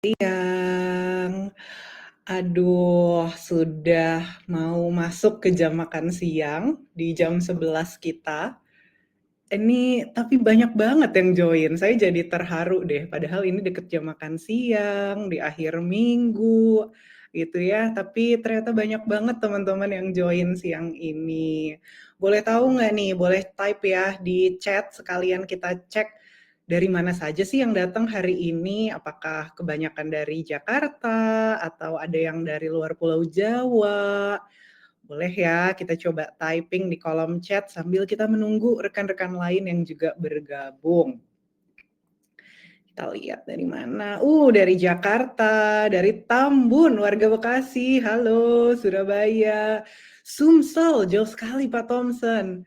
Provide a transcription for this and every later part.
Siang. Aduh, sudah mau masuk ke jam makan siang di jam 11 kita. Ini tapi banyak banget yang join. Saya jadi terharu deh. Padahal ini deket jam makan siang, di akhir minggu, gitu ya. Tapi ternyata banyak banget teman-teman yang join siang ini. Boleh tahu nggak nih? Boleh type ya di chat sekalian kita cek dari mana saja sih yang datang hari ini? Apakah kebanyakan dari Jakarta atau ada yang dari luar Pulau Jawa? Boleh ya, kita coba typing di kolom chat sambil kita menunggu rekan-rekan lain yang juga bergabung. Kita lihat dari mana. Dari Jakarta, dari Tambun, warga Bekasi. Halo, Surabaya. Sumsel, jauh sekali Pak Thompson.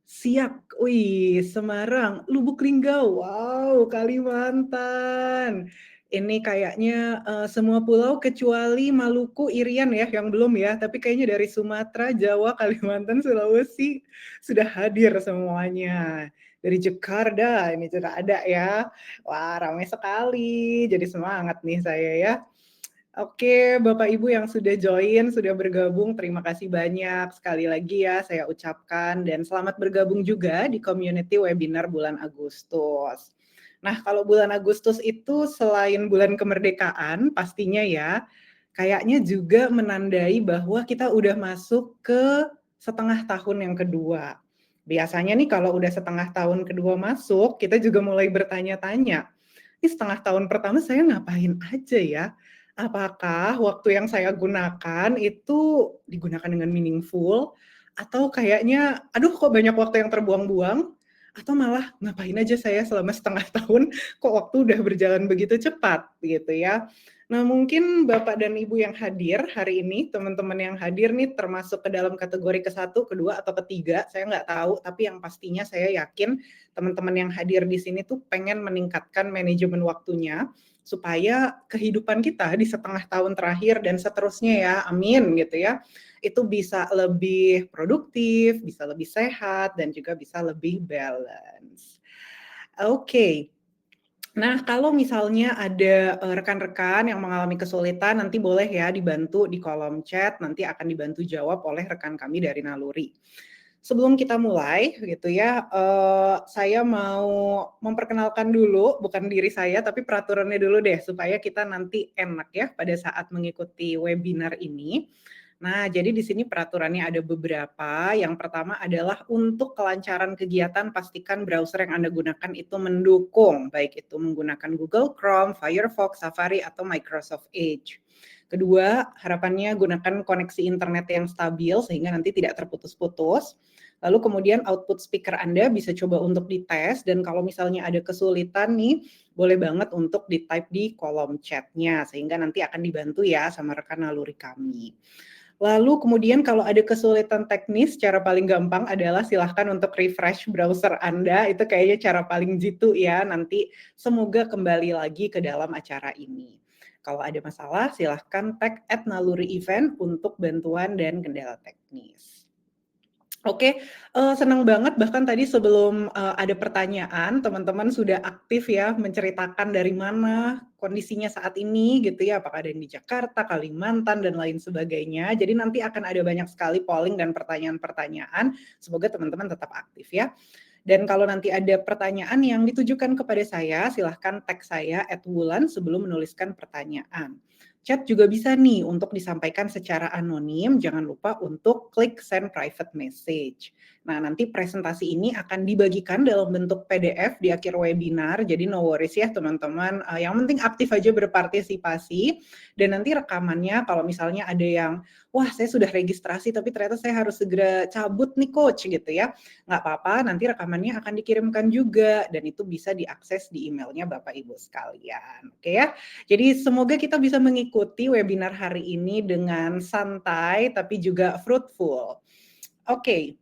Siak, wih, Semarang, Lubuk Linggau, wow, Kalimantan. Ini kayaknya semua pulau kecuali Maluku, Irian ya, yang belum ya. Tapi kayaknya dari Sumatera, Jawa, Kalimantan, Sulawesi sudah hadir semuanya. Dari Jakarta ini juga ada ya. Wah, ramai sekali. Jadi semangat nih saya ya. Oke, Bapak Ibu yang sudah join, sudah bergabung, terima kasih banyak. Sekali lagi ya saya ucapkan dan selamat bergabung juga di community webinar bulan Agustus. Nah, kalau bulan Agustus itu selain bulan kemerdekaan, pastinya ya, kayaknya juga menandai bahwa kita udah masuk ke setengah tahun yang kedua. Biasanya nih kalau udah setengah tahun kedua masuk, kita juga mulai bertanya-tanya, ini setengah tahun pertama saya ngapain aja ya? Apakah waktu yang saya gunakan itu digunakan dengan meaningful atau kayaknya aduh kok banyak waktu yang terbuang-buang atau malah ngapain aja saya selama setengah tahun kok waktu udah berjalan begitu cepat gitu ya. Nah, mungkin Bapak dan Ibu yang hadir hari ini, teman-teman yang hadir nih termasuk ke dalam kategori ke-1, kedua atau ketiga, saya nggak tahu, tapi yang pastinya saya yakin teman-teman yang hadir di sini tuh pengen meningkatkan manajemen waktunya supaya kehidupan kita di setengah tahun terakhir dan seterusnya ya, amin gitu ya, itu bisa lebih produktif, bisa lebih sehat, dan juga bisa lebih balance. Oke. Nah, kalau misalnya ada rekan-rekan yang mengalami kesulitan, nanti boleh ya dibantu di kolom chat, nanti akan dibantu jawab oleh rekan kami dari Naluri. Sebelum kita mulai gitu ya, saya mau memperkenalkan dulu, bukan diri saya, tapi peraturannya dulu deh, supaya kita nanti enak ya pada saat mengikuti webinar ini. Nah, jadi di sini peraturannya ada beberapa. Yang pertama adalah untuk kelancaran kegiatan, pastikan browser yang Anda gunakan itu mendukung, baik itu menggunakan Google Chrome, Firefox, Safari, atau Microsoft Edge. Kedua, harapannya gunakan koneksi internet yang stabil sehingga nanti tidak terputus-putus. Lalu kemudian output speaker Anda bisa coba untuk dites, dan kalau misalnya ada kesulitan nih, boleh banget untuk di-type di kolom chat-nya, sehingga nanti akan dibantu ya sama rekan Naluri kami. Lalu kemudian kalau ada kesulitan teknis, cara paling gampang adalah silahkan untuk refresh browser Anda, itu kayaknya cara paling jitu ya, nanti semoga kembali lagi ke dalam acara ini. Kalau ada masalah, silahkan tag @naluri-event untuk bantuan dan kendala teknis. Oke, senang banget bahkan tadi sebelum, ada pertanyaan, teman-teman sudah aktif ya menceritakan dari mana kondisinya saat ini gitu ya, apakah ada yang di Jakarta, Kalimantan, dan lain sebagainya. Jadi nanti akan ada banyak sekali polling dan pertanyaan-pertanyaan, semoga teman-teman tetap aktif ya. Dan kalau nanti ada pertanyaan yang ditujukan kepada saya, silahkan tag saya @wulan sebelum menuliskan pertanyaan. Chat juga bisa nih untuk disampaikan secara anonim, jangan lupa untuk klik send private message. Nah, nanti presentasi ini akan dibagikan dalam bentuk PDF di akhir webinar, jadi no worries ya teman-teman, yang penting aktif aja berpartisipasi, dan nanti rekamannya kalau misalnya ada yang, wah saya sudah registrasi tapi ternyata saya harus segera cabut nih coach gitu ya, nggak apa-apa, nanti rekamannya akan dikirimkan juga, dan itu bisa diakses di emailnya Bapak Ibu sekalian, oke ya? Jadi semoga kita bisa mengikuti webinar hari ini dengan santai tapi juga fruitful. Oke.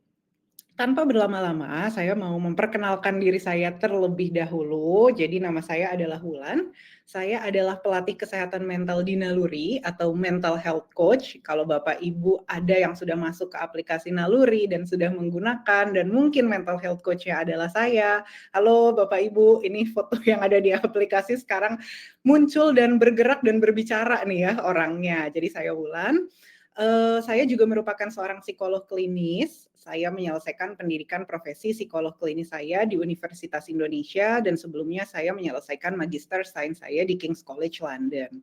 Tanpa berlama-lama, saya mau memperkenalkan diri saya terlebih dahulu. Jadi nama saya adalah Wulan. Saya adalah pelatih kesehatan mental di Naluri atau mental health coach. Kalau Bapak Ibu ada yang sudah masuk ke aplikasi Naluri dan sudah menggunakan dan mungkin mental health coach-nya adalah saya. Halo Bapak Ibu, ini foto yang ada di aplikasi sekarang muncul dan bergerak dan berbicara nih ya orangnya. Jadi saya Wulan. Saya juga merupakan seorang psikolog klinis. Saya menyelesaikan pendidikan profesi psikolog klinis saya di Universitas Indonesia dan sebelumnya saya menyelesaikan magister sains saya di King's College London.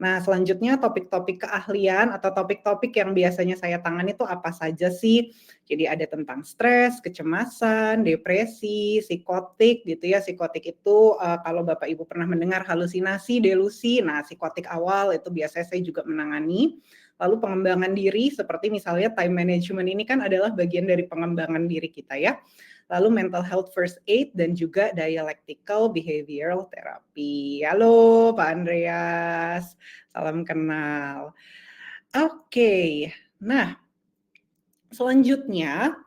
Nah, selanjutnya topik-topik keahlian atau topik-topik yang biasanya saya tangani itu apa saja sih? Jadi ada tentang stres, kecemasan, depresi, psikotik gitu ya. Psikotik itu kalau Bapak Ibu pernah mendengar halusinasi, delusi. Nah, psikotik awal itu biasanya saya juga menangani. Lalu pengembangan diri seperti misalnya time management ini kan adalah bagian dari pengembangan diri kita ya. Lalu mental health first aid dan juga dialectical behavioral therapy. Halo Pak Andreas, salam kenal. Oke, nah selanjutnya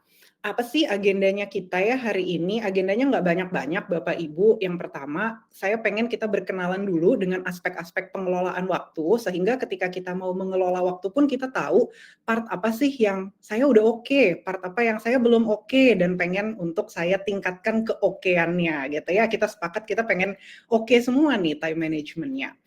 apa sih agendanya kita ya hari ini? Agendanya nggak banyak-banyak Bapak Ibu. Yang pertama, saya pengen kita berkenalan dulu dengan aspek-aspek pengelolaan waktu, sehingga ketika kita mau mengelola waktu pun kita tahu part apa sih yang saya udah oke, part apa yang saya belum oke, dan pengen untuk saya tingkatkan keokeannya gitu ya. Kita sepakat kita pengen oke semua nih time managementnya.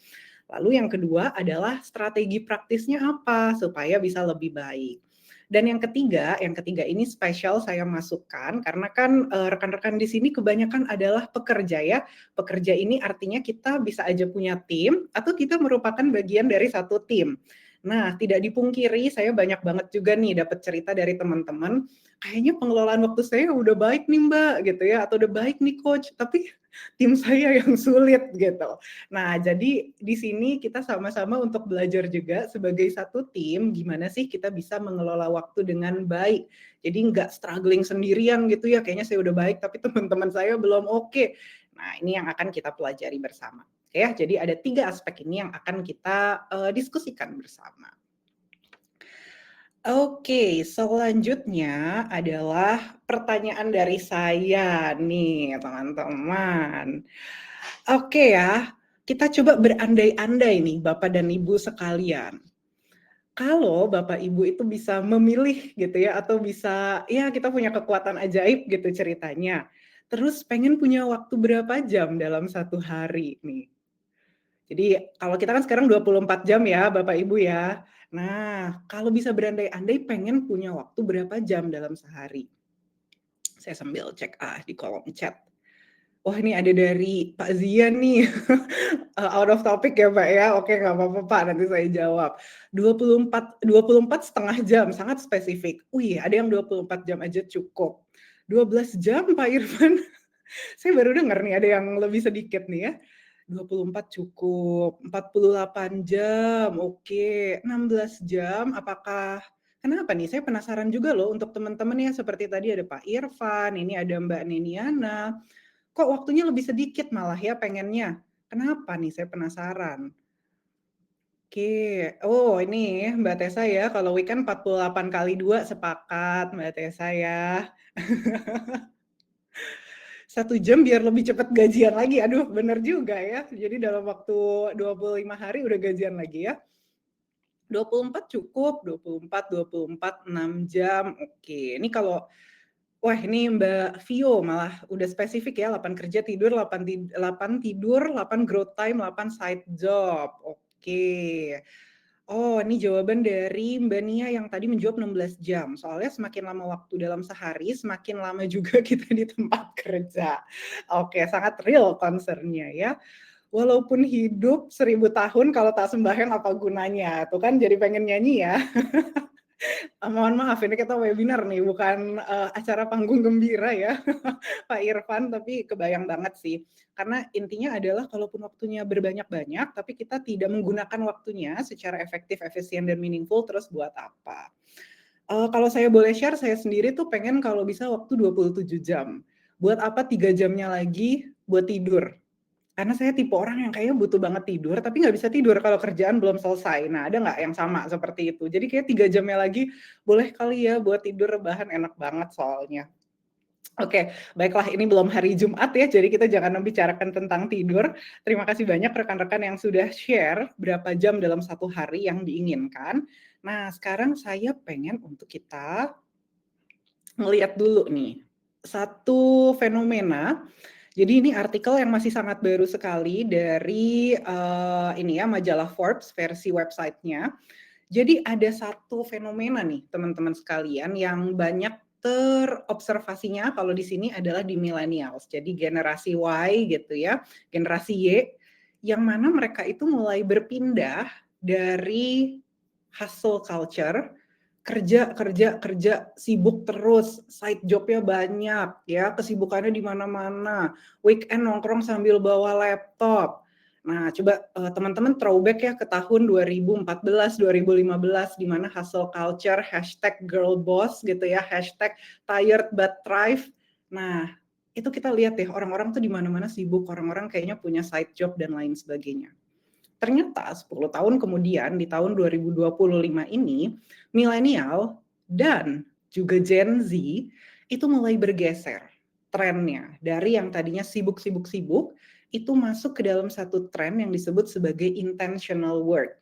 Lalu yang kedua adalah strategi praktisnya apa supaya bisa lebih baik. Dan yang ketiga ini spesial saya masukkan karena kan rekan-rekan di sini kebanyakan adalah pekerja ya. Pekerja ini artinya kita bisa aja punya tim atau kita merupakan bagian dari satu tim. Nah, tidak dipungkiri saya banyak banget juga nih dapat cerita dari teman-teman, kayaknya pengelolaan waktu saya udah baik nih Mbak gitu ya atau udah baik nih coach, tapi tim saya yang sulit gitu. Nah, jadi di sini kita sama-sama untuk belajar juga sebagai satu tim, gimana sih kita bisa mengelola waktu dengan baik. Jadi nggak struggling sendirian gitu ya, kayaknya saya udah baik tapi teman-teman saya belum oke. Nah, ini yang akan kita pelajari bersama. Oke ya, jadi ada 3 aspek ini yang akan kita diskusikan bersama. Oke, selanjutnya adalah pertanyaan dari saya nih, teman-teman. Oke ya, kita coba berandai-andai nih Bapak dan Ibu sekalian. Kalau Bapak Ibu itu bisa memilih gitu ya, atau bisa ya kita punya kekuatan ajaib gitu ceritanya. Terus pengen punya waktu berapa jam dalam satu hari nih? Jadi kalau kita kan sekarang 24 jam ya Bapak Ibu ya. Nah, kalau bisa berandai-andai pengen punya waktu berapa jam dalam sehari? Saya sambil cek di kolom chat. Wah ini ada dari Pak Zian nih, out of topic ya Pak ya, oke nggak apa-apa Pak, nanti saya jawab. 24 setengah jam, sangat spesifik. Wih ada yang 24 jam aja cukup. 12 jam Pak Irfan, saya baru dengar nih ada yang lebih sedikit nih ya. 24 cukup, 48 jam, oke. 16 jam, apakah kenapa nih? Saya penasaran juga loh untuk teman-teman ya, seperti tadi ada Pak Irfan, ini ada Mbak Neniana. Kok waktunya lebih sedikit malah ya pengennya? Kenapa nih? Saya penasaran. Oke. Oh ini Mbak Tessa ya, kalau weekend 48 kali 2 sepakat Mbak Tessa ya. 1 jam biar lebih cepat gajian lagi. Aduh, bener juga ya. Jadi dalam waktu 25 hari udah gajian lagi ya. 24 cukup, 24, 6 jam. Oke. Ini kalau wah ini Mbak Vio malah udah spesifik ya, 8 kerja tidur, 8 tidur, 8 growth time, 8 side job. Oke. Oh, ini jawaban dari Mbak Nia yang tadi menjawab 16 jam. Soalnya semakin lama waktu dalam sehari, semakin lama juga kita di tempat kerja. Oke, sangat real concern-nya ya. Walaupun hidup 1000 tahun kalau tak sembahyang apa gunanya? Tuh kan jadi pengen nyanyi ya. Mohon maaf ini kita webinar nih bukan, acara panggung gembira ya Pak Irfan, tapi kebayang banget sih. Karena intinya adalah kalaupun waktunya berbanyak-banyak, tapi kita tidak menggunakan waktunya secara efektif, efisien, dan meaningful, terus buat apa? Kalau saya boleh share, saya sendiri tuh pengen kalau bisa waktu 27 jam. Buat apa 3 jamnya lagi buat tidur? Karena saya tipe orang yang kayaknya butuh banget tidur, tapi nggak bisa tidur kalau kerjaan belum selesai. Nah, ada nggak yang sama seperti itu? Jadi kayak 3 jamnya lagi, boleh kali ya buat tidur rebahan, enak banget soalnya. Oke, baiklah ini belum hari Jumat ya, jadi kita jangan membicarakan tentang tidur. Terima kasih banyak rekan-rekan yang sudah share berapa jam dalam satu hari yang diinginkan. Nah, sekarang saya pengen untuk kita ngelihat dulu nih, satu fenomena. Jadi ini artikel yang masih sangat baru sekali dari, ini ya, majalah Forbes versi website-nya. Jadi ada satu fenomena nih teman-teman sekalian yang banyak terobservasinya kalau di sini adalah di millennials. Jadi generasi Y gitu ya, generasi Y yang mana mereka itu mulai berpindah dari hustle culture, kerja kerja kerja, sibuk terus, side job-nya banyak ya, kesibukannya di mana-mana, weekend nongkrong sambil bawa laptop. Nah, coba teman-teman throwback ya ke tahun 2014, 2015 di mana hustle culture, #girlboss gitu ya, #tired but thrive. Nah, itu kita lihat ya orang-orang tuh di mana-mana sibuk, orang-orang kayaknya punya side job dan lain sebagainya. Ternyata 10 tahun kemudian di tahun 2025 ini, milenial dan juga Gen Z itu mulai bergeser trennya dari yang tadinya sibuk-sibuk-sibuk itu masuk ke dalam satu tren yang disebut sebagai intentional work.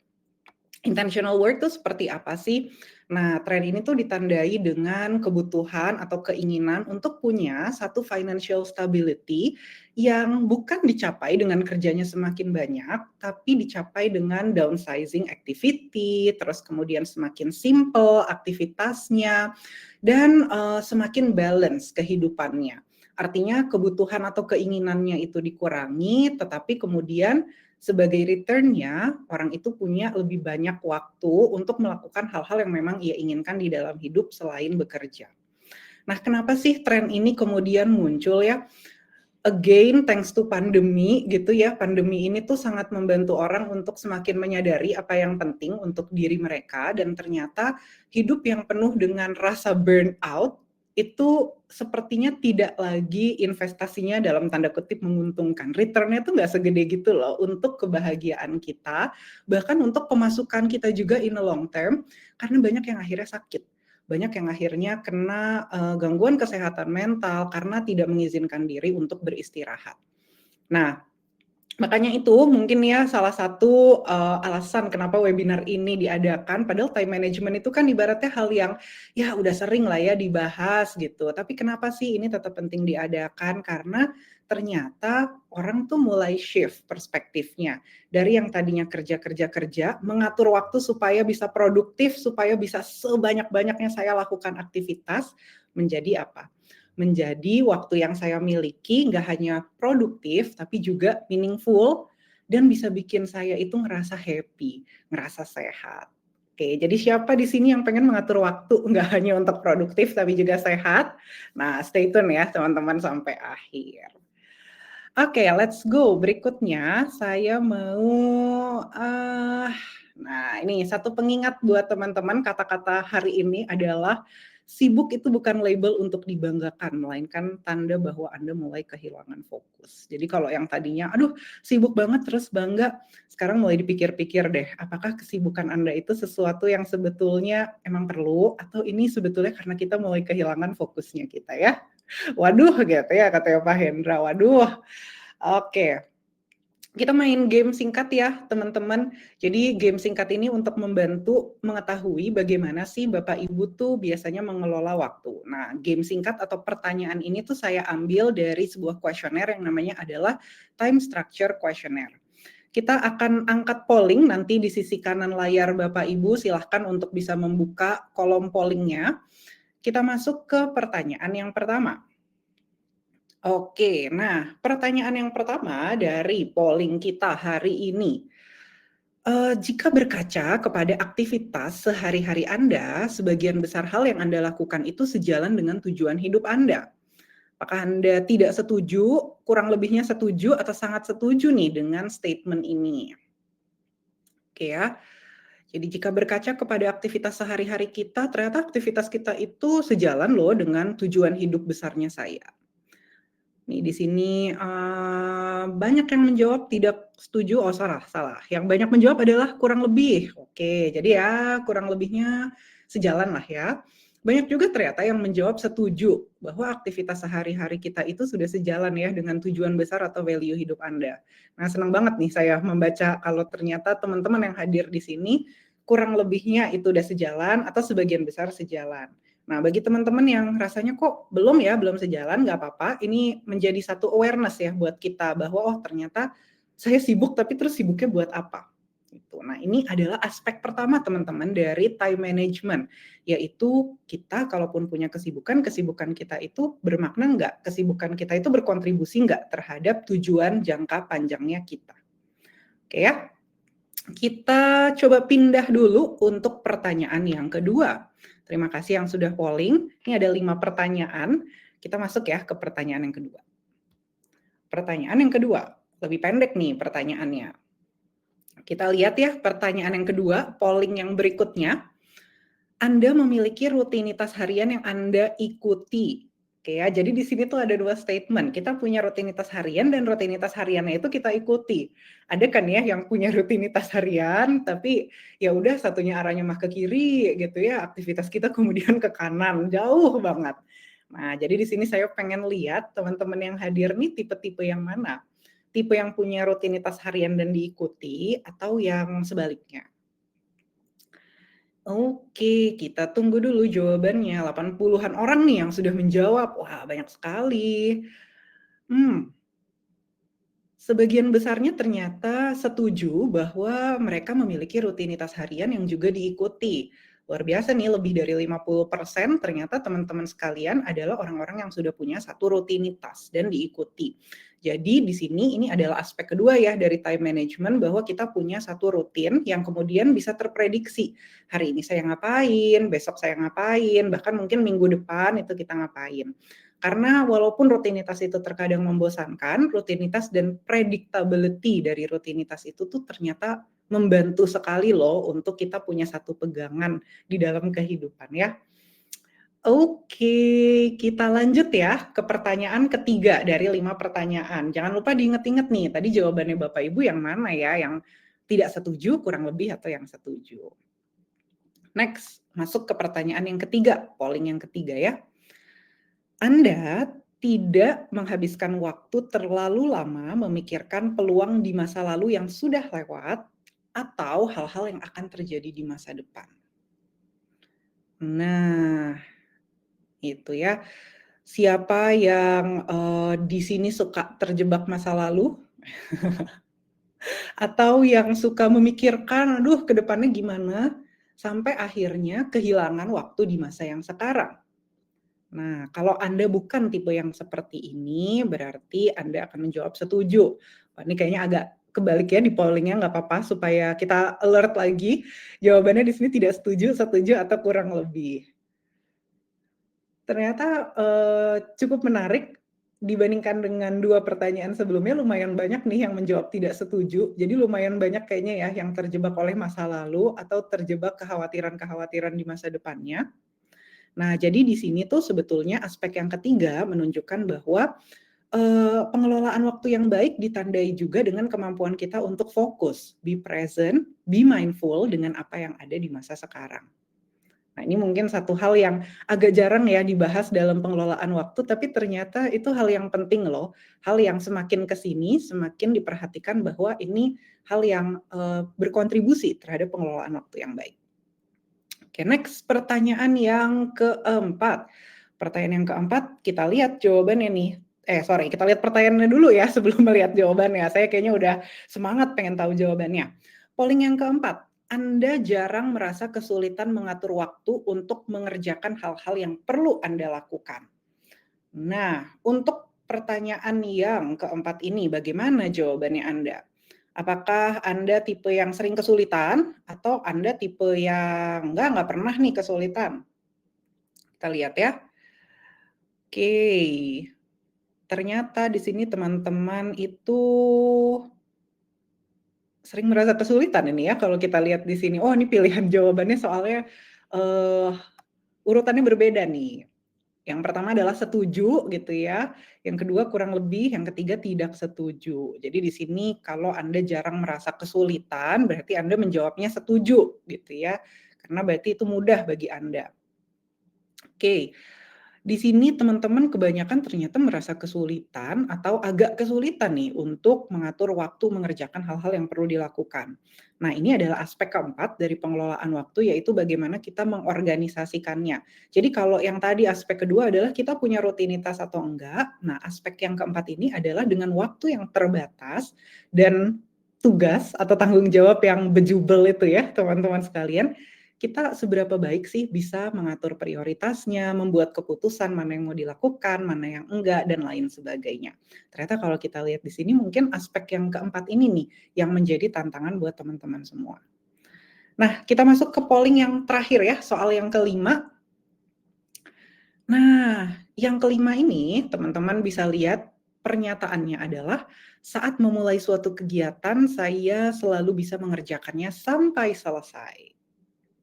Intentional work itu seperti apa sih? Nah, tren ini tuh ditandai dengan kebutuhan atau keinginan untuk punya satu financial stability yang bukan dicapai dengan kerjanya semakin banyak, tapi dicapai dengan downsizing activity, terus kemudian semakin simple aktivitasnya, dan semakin balance kehidupannya. Artinya kebutuhan atau keinginannya itu dikurangi, tetapi kemudian sebagai return-nya, orang itu punya lebih banyak waktu untuk melakukan hal-hal yang memang ia inginkan di dalam hidup selain bekerja. Nah, kenapa sih tren ini kemudian muncul ya? Again, thanks to pandemi gitu ya, pandemi ini tuh sangat membantu orang untuk semakin menyadari apa yang penting untuk diri mereka dan ternyata hidup yang penuh dengan rasa burnout itu sepertinya tidak lagi investasinya dalam tanda kutip menguntungkan. Return-nya tuh nggak segede gitu loh untuk kebahagiaan kita, bahkan untuk pemasukan kita juga in a long term, karena banyak yang akhirnya sakit. Banyak yang akhirnya kena gangguan kesehatan mental karena tidak mengizinkan diri untuk beristirahat. Nah, makanya itu mungkin ya salah satu alasan kenapa webinar ini diadakan, padahal time management itu kan ibaratnya hal yang ya udah sering lah ya dibahas gitu. Tapi kenapa sih ini tetap penting diadakan? Karena ternyata orang tuh mulai shift perspektifnya. Dari yang tadinya kerja, mengatur waktu supaya bisa produktif, supaya bisa sebanyak-banyaknya saya lakukan aktivitas, menjadi apa? Menjadi waktu yang saya miliki nggak hanya produktif, tapi juga meaningful, dan bisa bikin saya itu ngerasa happy, ngerasa sehat. Oke, jadi siapa di sini yang pengen mengatur waktu nggak hanya untuk produktif, tapi juga sehat? Nah, stay tune ya teman-teman sampai akhir. Oke, let's go. Berikutnya saya mau, nah ini satu pengingat buat teman-teman, kata-kata hari ini adalah sibuk itu bukan label untuk dibanggakan, melainkan tanda bahwa Anda mulai kehilangan fokus. Jadi kalau yang tadinya, aduh sibuk banget terus bangga, sekarang mulai dipikir-pikir deh, apakah kesibukan Anda itu sesuatu yang sebetulnya emang perlu, atau ini sebetulnya karena kita mulai kehilangan fokusnya kita ya. Waduh gitu ya katanya Pak Hendra, waduh. Oke, kita main game singkat ya teman-teman. Jadi game singkat ini untuk membantu mengetahui bagaimana sih Bapak Ibu tuh biasanya mengelola waktu. Nah, game singkat atau pertanyaan ini tuh saya ambil dari sebuah kuesioner yang namanya adalah Time Structure Questionnaire. Kita akan angkat polling nanti di sisi kanan layar Bapak Ibu, silahkan untuk bisa membuka kolom pollingnya. Kita masuk ke pertanyaan yang pertama. Oke, nah pertanyaan yang pertama dari polling kita hari ini. Jika berkaca kepada aktivitas sehari-hari Anda, sebagian besar hal yang Anda lakukan itu sejalan dengan tujuan hidup Anda. Apakah Anda tidak setuju, kurang lebihnya setuju, atau sangat setuju nih dengan statement ini? Oke ya, jadi jika berkaca kepada aktivitas sehari-hari kita, ternyata aktivitas kita itu sejalan loh dengan tujuan hidup besarnya saya. Nih di sini, banyak yang menjawab tidak setuju, oh salah. Yang banyak menjawab adalah kurang lebih. Oke, jadi ya kurang lebihnya sejalan lah ya. Banyak juga ternyata yang menjawab setuju bahwa aktivitas sehari-hari kita itu sudah sejalan ya dengan tujuan besar atau value hidup Anda. Nah, senang banget nih saya membaca kalau ternyata teman-teman yang hadir di sini kurang lebihnya itu udah sejalan atau sebagian besar sejalan. Nah, bagi teman-teman yang rasanya kok belum ya, belum sejalan, nggak apa-apa. Ini menjadi satu awareness ya buat kita bahwa oh ternyata saya sibuk tapi terus sibuknya buat apa? Gitu. Nah, ini adalah aspek pertama teman-teman dari time management, yaitu kita kalaupun punya kesibukan, kesibukan kita itu bermakna nggak? Kesibukan kita itu berkontribusi nggak terhadap tujuan jangka panjangnya kita? Oke ya, kita coba pindah dulu untuk pertanyaan yang kedua. Terima kasih yang sudah polling. Ini ada 5 pertanyaan. Kita masuk ya ke pertanyaan yang kedua. Pertanyaan yang kedua, lebih pendek nih pertanyaannya. Kita lihat ya pertanyaan yang kedua, polling yang berikutnya. Anda memiliki rutinitas harian yang Anda ikuti. Oke ya, jadi di sini tuh ada 2 statement. Kita punya rutinitas harian dan rutinitas hariannya itu kita ikuti. Ada kan ya yang punya rutinitas harian, tapi ya udah satunya arahnya mah ke kiri gitu ya, aktivitas kita kemudian ke kanan, jauh banget. Nah, jadi di sini saya pengen lihat teman-teman yang hadir nih tipe-tipe yang mana? Tipe yang punya rutinitas harian dan diikuti atau yang sebaliknya? Oke, kita tunggu dulu jawabannya. 80-an orang nih yang sudah menjawab. Wah, banyak sekali. Sebagian besarnya ternyata setuju bahwa mereka memiliki rutinitas harian yang juga diikuti. Luar biasa nih, lebih dari 50% ternyata teman-teman sekalian adalah orang-orang yang sudah punya satu rutinitas dan diikuti. Jadi di sini ini adalah aspek kedua ya dari time management, bahwa kita punya satu rutin yang kemudian bisa terprediksi. Hari ini saya ngapain, besok saya ngapain, bahkan mungkin minggu depan itu kita ngapain. Karena walaupun rutinitas itu terkadang membosankan, rutinitas dan predictability dari rutinitas itu tuh ternyata membantu sekali loh untuk kita punya satu pegangan di dalam kehidupan ya. Oke, kita lanjut ya ke pertanyaan ketiga dari 5 pertanyaan. Jangan lupa diinget-inget nih, tadi jawabannya Bapak Ibu yang mana ya, yang tidak setuju, kurang lebih, atau yang setuju. Next, masuk ke pertanyaan yang ketiga, polling yang ketiga ya. Anda tidak menghabiskan waktu terlalu lama memikirkan peluang di masa lalu yang sudah lewat atau hal-hal yang akan terjadi di masa depan. Nah, itu ya. Siapa yang di sini suka terjebak masa lalu? Atau yang suka memikirkan, aduh ke depannya gimana? Sampai akhirnya kehilangan waktu di masa yang sekarang. Nah, kalau Anda bukan tipe yang seperti ini, berarti Anda akan menjawab setuju. Wah, ini kayaknya agak kebalik ya di pollingnya, nggak apa-apa supaya kita alert lagi. Jawabannya di sini tidak setuju, setuju, atau kurang lebih. Ternyata cukup menarik dibandingkan dengan 2 pertanyaan sebelumnya, lumayan banyak nih yang menjawab tidak setuju. Jadi lumayan banyak kayaknya ya yang terjebak oleh masa lalu atau terjebak kekhawatiran-kekhawatiran di masa depannya. Nah, jadi di sini tuh sebetulnya aspek yang ketiga menunjukkan bahwa pengelolaan waktu yang baik ditandai juga dengan kemampuan kita untuk fokus, be present, be mindful dengan apa yang ada di masa sekarang. Nah, ini mungkin satu hal yang agak jarang ya dibahas dalam pengelolaan waktu, tapi ternyata itu hal yang penting loh. Hal yang semakin ke sini, semakin diperhatikan bahwa ini hal yang berkontribusi terhadap pengelolaan waktu yang baik. Oke, next, pertanyaan yang keempat. Pertanyaan yang keempat, kita lihat jawabannya nih. Kita lihat pertanyaannya dulu ya sebelum melihat jawabannya. Saya kayaknya udah semangat pengen tahu jawabannya. Polling yang keempat, Anda jarang merasa kesulitan mengatur waktu untuk mengerjakan hal-hal yang perlu Anda lakukan. Nah, untuk pertanyaan yang keempat ini, bagaimana jawabannya Anda? Apakah Anda tipe yang sering kesulitan atau Anda tipe yang nggak pernah nih kesulitan? Kita lihat ya. Oke. Ternyata di sini teman-teman itu sering merasa kesulitan ini ya kalau kita lihat di sini. Oh, ini pilihan jawabannya soalnya urutannya berbeda nih. Yang pertama adalah setuju gitu ya, yang kedua kurang lebih, yang ketiga tidak setuju. Jadi di sini kalau Anda jarang merasa kesulitan, berarti Anda menjawabnya setuju gitu ya, karena berarti itu mudah bagi Anda. Oke, di sini teman-teman kebanyakan ternyata merasa kesulitan atau agak kesulitan nih untuk mengatur waktu mengerjakan hal-hal yang perlu dilakukan. Nah, ini adalah aspek keempat dari pengelolaan waktu, yaitu bagaimana kita mengorganisasikannya. Jadi kalau yang tadi aspek kedua adalah kita punya rutinitas atau enggak, nah aspek yang keempat ini adalah dengan waktu yang terbatas dan tugas atau tanggung jawab yang bejubel itu ya teman-teman sekalian, kita seberapa baik sih bisa mengatur prioritasnya, membuat keputusan mana yang mau dilakukan, mana yang enggak, dan lain sebagainya. Ternyata kalau kita lihat di sini mungkin aspek yang keempat ini nih yang menjadi tantangan buat teman-teman semua. Nah, kita masuk ke polling yang terakhir ya, soal yang kelima. Nah, yang kelima ini teman-teman bisa lihat pernyataannya adalah saat memulai suatu kegiatan saya selalu bisa mengerjakannya sampai selesai.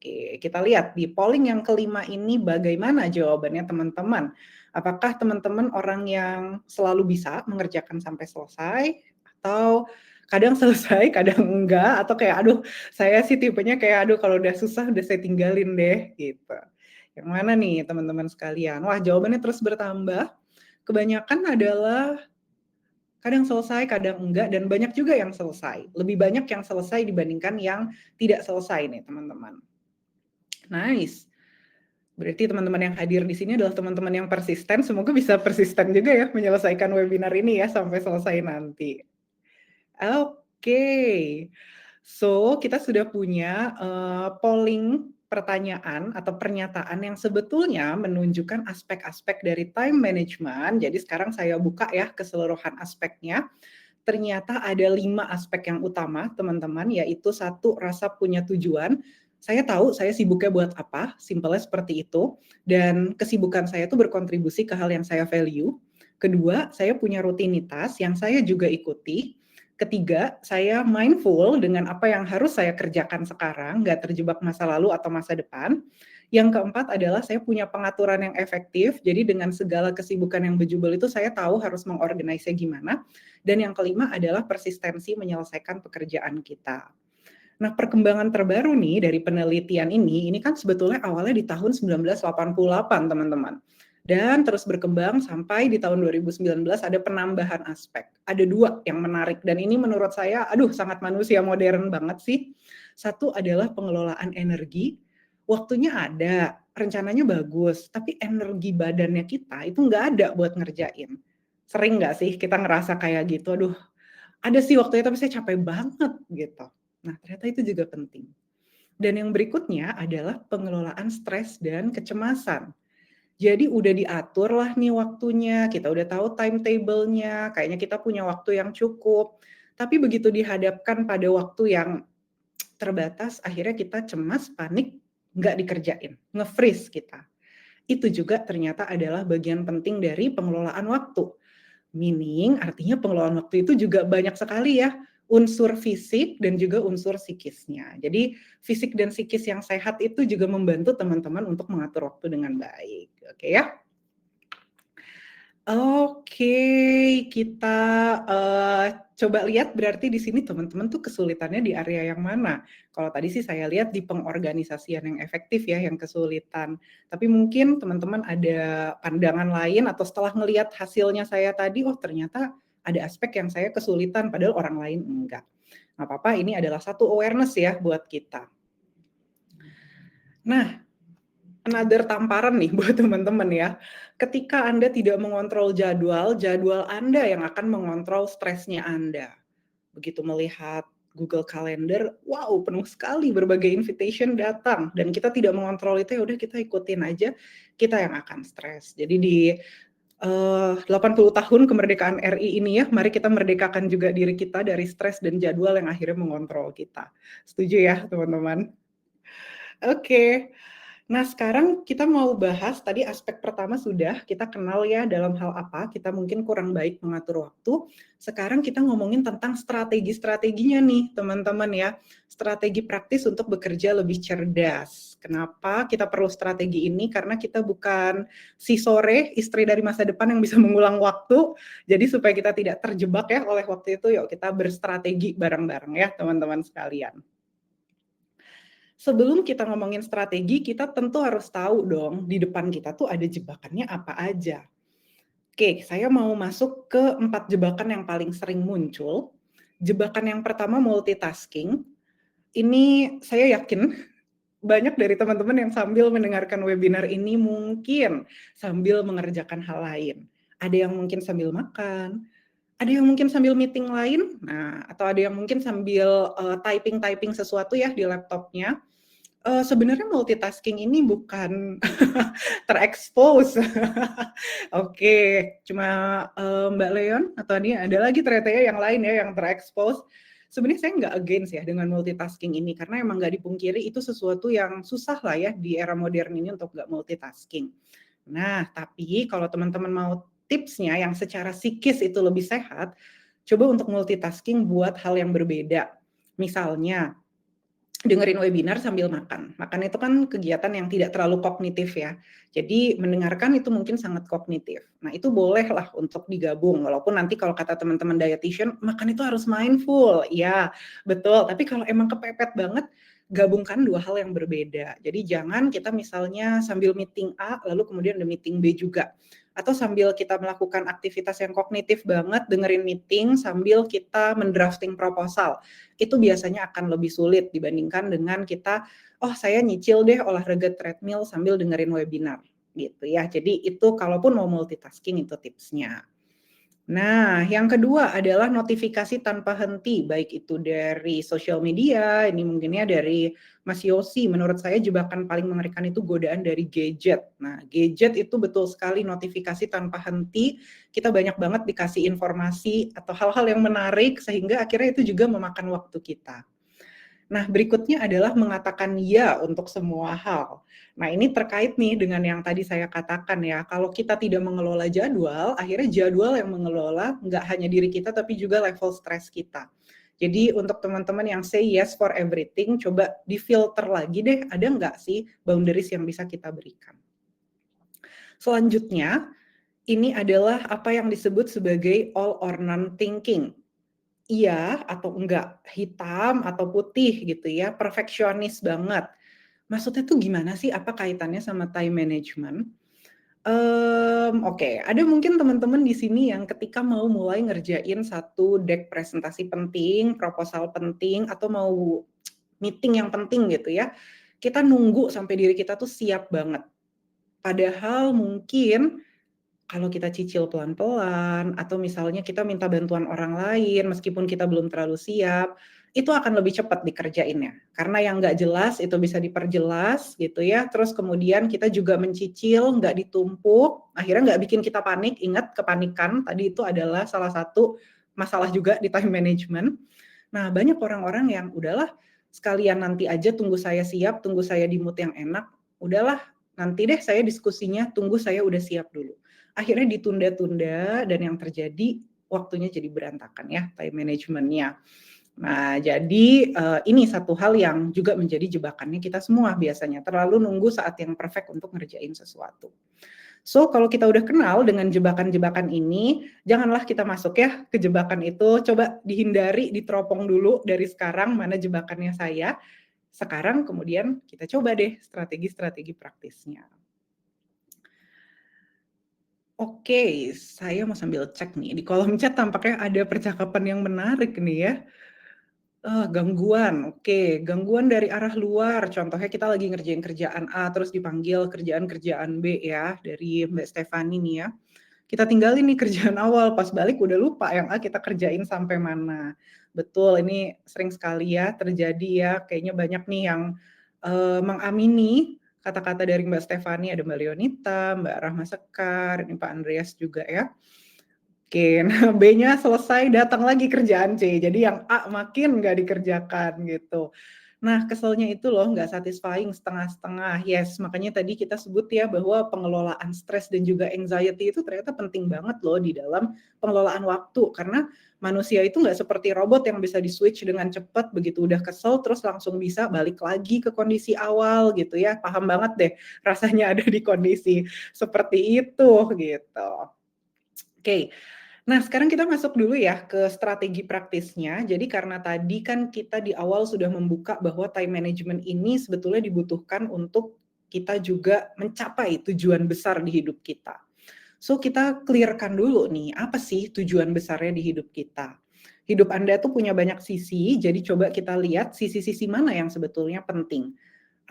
Oke, kita lihat di polling yang kelima ini bagaimana jawabannya teman-teman. Apakah teman-teman orang yang selalu bisa mengerjakan sampai selesai atau kadang selesai, kadang enggak, atau kayak aduh saya sih tipenya kayak aduh kalau udah susah udah saya tinggalin deh gitu. Yang mana nih teman-teman sekalian? Wah, jawabannya terus bertambah. Kebanyakan adalah kadang selesai, kadang enggak, dan banyak juga yang selesai. Lebih banyak yang selesai dibandingkan yang tidak selesai nih teman-teman. Nice. Berarti teman-teman yang hadir di sini adalah teman-teman yang persisten. Semoga bisa persisten juga ya menyelesaikan webinar ini ya sampai selesai nanti. Oke. So, kita sudah punya polling pertanyaan atau pernyataan yang sebetulnya menunjukkan aspek-aspek dari time management. Jadi sekarang saya buka ya keseluruhan aspeknya. Ternyata ada 5 aspek yang utama, teman-teman, yaitu 1, rasa punya tujuan. Saya tahu saya sibuknya buat apa, simpelnya seperti itu, dan kesibukan saya itu berkontribusi ke hal yang saya value. Kedua, saya punya rutinitas yang saya juga ikuti. Ketiga, saya mindful dengan apa yang harus saya kerjakan sekarang, nggak terjebak masa lalu atau masa depan. Yang keempat adalah saya punya pengaturan yang efektif, jadi dengan segala kesibukan yang bejubel itu saya tahu harus mengorganisasinya gimana. Dan yang kelima adalah persistensi menyelesaikan pekerjaan kita. Nah, perkembangan terbaru nih dari penelitian ini kan sebetulnya awalnya di tahun 1988, teman-teman. Dan terus berkembang sampai di tahun 2019 ada penambahan aspek. Ada 2 yang menarik dan ini menurut saya, aduh sangat manusia modern banget sih. Satu adalah pengelolaan energi. Waktunya ada, rencananya bagus, tapi energi badannya kita itu nggak ada buat ngerjain. Sering nggak sih kita ngerasa kayak gitu, aduh ada sih waktunya tapi saya capek banget gitu. Nah, ternyata itu juga penting. Dan yang berikutnya adalah pengelolaan stres dan kecemasan. Jadi udah diatur lah nih waktunya, kita udah tahu timetable-nya, kayaknya kita punya waktu yang cukup. Tapi begitu dihadapkan pada waktu yang terbatas, akhirnya kita cemas, panik, nggak dikerjain, nge-freeze kita. Itu juga ternyata adalah bagian penting dari pengelolaan waktu. Meaning artinya pengelolaan waktu itu juga banyak sekali ya unsur fisik dan juga unsur psikisnya. Jadi fisik dan psikis yang sehat itu juga membantu teman-teman untuk mengatur waktu dengan baik. Oke ya? Oke, kita, coba lihat berarti di sini teman-teman tuh kesulitannya di area yang mana. Kalau tadi sih saya lihat di pengorganisasian yang efektif ya yang kesulitan. Tapi mungkin teman-teman ada pandangan lain atau setelah ngelihat hasilnya saya tadi, oh ternyata ada aspek yang saya kesulitan padahal orang lain enggak. Nggak apa-apa, ini adalah satu awareness ya buat kita. Nah, another tamparan nih buat teman-teman ya. Ketika Anda tidak mengontrol jadwal, jadwal Anda yang akan mengontrol stresnya Anda. Begitu melihat Google Calendar, wow penuh sekali berbagai invitation datang dan kita tidak mengontrol itu ya udah kita ikutin aja, kita yang akan stres. Jadi di 80 tahun kemerdekaan RI ini ya, mari kita merdekakan juga diri kita dari stres dan jadwal yang akhirnya mengontrol kita. Setuju ya teman-teman? Oke. Nah, sekarang kita mau bahas tadi aspek pertama sudah kita kenal ya dalam hal apa kita mungkin kurang baik mengatur waktu. Sekarang kita ngomongin tentang strategi-strateginya nih, teman-teman ya. Strategi praktis untuk bekerja lebih cerdas. Kenapa kita perlu strategi ini? Karena kita bukan si sore, istri dari masa depan yang bisa mengulang waktu. Jadi supaya kita tidak terjebak ya oleh waktu itu, yuk kita berstrategi bareng-bareng ya, teman-teman sekalian. sebelum kita ngomongin strategi, kita tentu harus tahu dong, di depan kita tuh ada jebakannya apa aja. Oke, saya mau masuk ke 4 jebakan yang paling sering muncul. Jebakan yang pertama multitasking. Ini saya yakin banyak dari teman-teman yang sambil mendengarkan webinar ini mungkin sambil mengerjakan hal lain. Ada yang mungkin sambil makan, ada yang mungkin sambil meeting lain, nah atau ada yang mungkin sambil, typing-typing sesuatu ya di laptopnya. Sebenarnya multitasking ini bukan terekspos. Oke, cuma, Mbak Leon atau Ania, ada lagi ternyata ya yang lain ya yang terekspos. Sebenarnya saya nggak against ya dengan multitasking ini, karena emang nggak dipungkiri itu sesuatu yang susah lah ya di era modern ini untuk nggak multitasking. Nah, tapi kalau teman-teman mau tipsnya yang secara psikis itu lebih sehat, coba untuk multitasking buat hal yang berbeda. Misalnya, dengerin webinar sambil makan. Makan itu kan kegiatan yang tidak terlalu kognitif ya. Jadi mendengarkan itu mungkin sangat kognitif. Nah itu bolehlah untuk digabung. Walaupun nanti kalau kata teman-teman dietitian, makan itu harus mindful. Ya betul. Tapi kalau emang kepepet banget, gabungkan dua hal yang berbeda. Jadi jangan kita misalnya sambil meeting A, lalu kemudian ada meeting B juga. Atau sambil kita melakukan aktivitas yang kognitif banget, dengerin meeting sambil kita mendrafting proposal. Itu biasanya akan lebih sulit dibandingkan dengan kita, oh saya nyicil deh olahraga treadmill sambil dengerin webinar gitu ya. Jadi itu kalaupun mau multitasking itu tipsnya. Nah, yang kedua adalah notifikasi tanpa henti, baik itu dari sosial media, ini mungkinnya dari Mas Yosi, menurut saya jebakan paling mengerikan itu godaan dari gadget. Nah, gadget itu betul sekali notifikasi tanpa henti, kita banyak banget dikasih informasi atau hal-hal yang menarik, sehingga akhirnya itu juga memakan waktu kita. Nah, berikutnya adalah mengatakan "ya" untuk semua hal. Nah, ini terkait nih dengan yang tadi saya katakan ya, kalau kita tidak mengelola jadwal, akhirnya jadwal yang mengelola nggak hanya diri kita, tapi juga level stres kita. Jadi untuk teman-teman yang say yes for everything, coba difilter lagi deh, ada nggak sih boundaries yang bisa kita berikan. Selanjutnya, ini adalah apa yang disebut sebagai all or none thinking. Iya atau enggak, hitam atau putih gitu ya, perfeksionis banget. Maksudnya tuh gimana sih? Apa kaitannya sama time management? Oke, ada mungkin teman-teman di sini yang ketika mau mulai ngerjain satu deck presentasi penting, proposal penting, atau mau meeting yang penting gitu ya, kita nunggu sampai diri kita tuh siap banget. Padahal mungkin kalau kita cicil pelan-pelan atau misalnya kita minta bantuan orang lain meskipun kita belum terlalu siap, itu akan lebih cepat dikerjainnya. Karena yang nggak jelas itu bisa diperjelas gitu ya, terus kemudian kita juga mencicil, nggak ditumpuk, akhirnya nggak bikin kita panik. Ingat kepanikan tadi itu adalah salah satu masalah juga di time management. Nah, banyak orang-orang yang udahlah sekalian nanti aja tunggu saya siap, tunggu saya di mood yang enak, udahlah nanti deh saya diskusinya, tunggu saya udah siap dulu. Akhirnya ditunda-tunda dan yang terjadi waktunya jadi berantakan ya time managementnya. Nah, jadi ini satu hal yang juga menjadi jebakannya kita semua biasanya, terlalu nunggu saat yang perfect untuk ngerjain sesuatu. So, kalau kita udah kenal dengan jebakan-jebakan ini, janganlah kita masuk ya ke jebakan itu, coba dihindari, diteropong dulu dari sekarang mana jebakannya saya. Sekarang kemudian kita coba deh strategi-strategi praktisnya. Oke, saya mau sambil cek nih, di kolom chat tampaknya ada percakapan yang menarik nih ya. Gangguan, oke. Gangguan dari arah luar, contohnya kita lagi ngerjain kerjaan A, terus dipanggil kerjaan-kerjaan B ya, dari Mbak Stefani nih ya. Kita tinggalin nih kerjaan awal, pas balik udah lupa yang A kita kerjain sampai mana. Betul, ini sering sekali ya terjadi ya, kayaknya banyak nih yang, mengamini kata-kata dari Mbak Stefani, ada Mbak Leonita, Mbak Rahma Sekar, ini Pak Andreas juga ya. Oke, nah B-nya selesai, datang lagi kerjaan C, jadi yang A makin nggak dikerjakan gitu. Nah, keselnya itu loh nggak satisfying, setengah-setengah. Yes, makanya tadi kita sebut ya bahwa pengelolaan stres dan juga anxiety itu ternyata penting banget loh di dalam pengelolaan waktu. Karena manusia itu nggak seperti robot yang bisa di-switch dengan cepat, begitu udah kesel terus langsung bisa balik lagi ke kondisi awal gitu ya. Paham banget deh rasanya ada di kondisi seperti itu gitu. Oke. Nah, sekarang kita masuk dulu ya ke strategi praktisnya. Jadi karena tadi kan kita di awal sudah membuka bahwa time management ini sebetulnya dibutuhkan untuk kita juga mencapai tujuan besar di hidup kita. So, kita clear-kan dulu nih, apa sih tujuan besarnya di hidup kita? Hidup Anda tuh punya banyak sisi, jadi coba kita lihat sisi-sisi mana yang sebetulnya penting.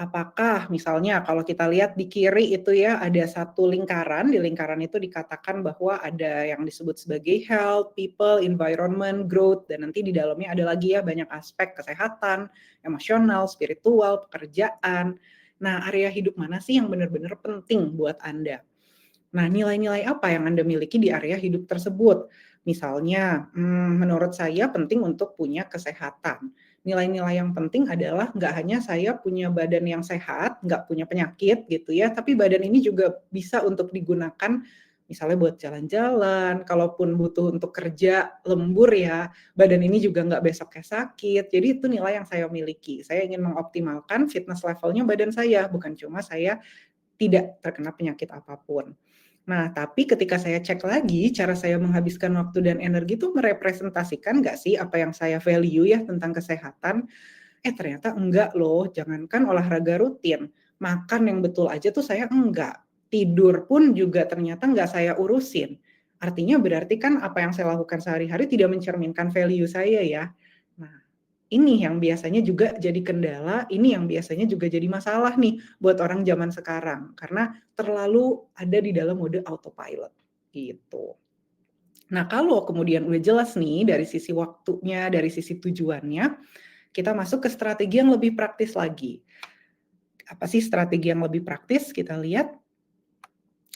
Apakah misalnya kalau kita lihat di kiri itu ya ada satu lingkaran, di lingkaran itu dikatakan bahwa ada yang disebut sebagai health, people, environment, growth, dan nanti di dalamnya ada lagi ya banyak aspek kesehatan, emosional, spiritual, pekerjaan. Nah, area hidup mana sih yang benar-benar penting buat Anda? Nah, nilai-nilai apa yang Anda miliki di area hidup tersebut? Misalnya, menurut saya penting untuk punya kesehatan. Nilai-nilai yang penting adalah nggak hanya saya punya badan yang sehat, nggak punya penyakit gitu ya, tapi badan ini juga bisa untuk digunakan misalnya buat jalan-jalan, kalaupun butuh untuk kerja lembur ya, badan ini juga nggak besoknya sakit. Jadi itu nilai yang saya miliki. Saya ingin mengoptimalkan fitness levelnya badan saya, bukan cuma saya tidak terkena penyakit apapun. Nah, tapi ketika saya cek lagi, cara saya menghabiskan waktu dan energi itu merepresentasikan nggak sih apa yang saya value ya tentang kesehatan? Ternyata enggak loh, jangankan olahraga rutin, makan yang betul aja tuh saya enggak. Tidur pun juga ternyata nggak saya urusin. Artinya berarti kan apa yang saya lakukan sehari-hari tidak mencerminkan value saya ya. Nah, ini yang biasanya juga jadi kendala, ini yang biasanya juga jadi masalah nih buat orang zaman sekarang, karena terlalu ada di dalam mode autopilot, gitu. Nah, kalau kemudian udah jelas nih dari sisi waktunya, dari sisi tujuannya, kita masuk ke strategi yang lebih praktis lagi. Apa sih strategi yang lebih praktis? Kita lihat.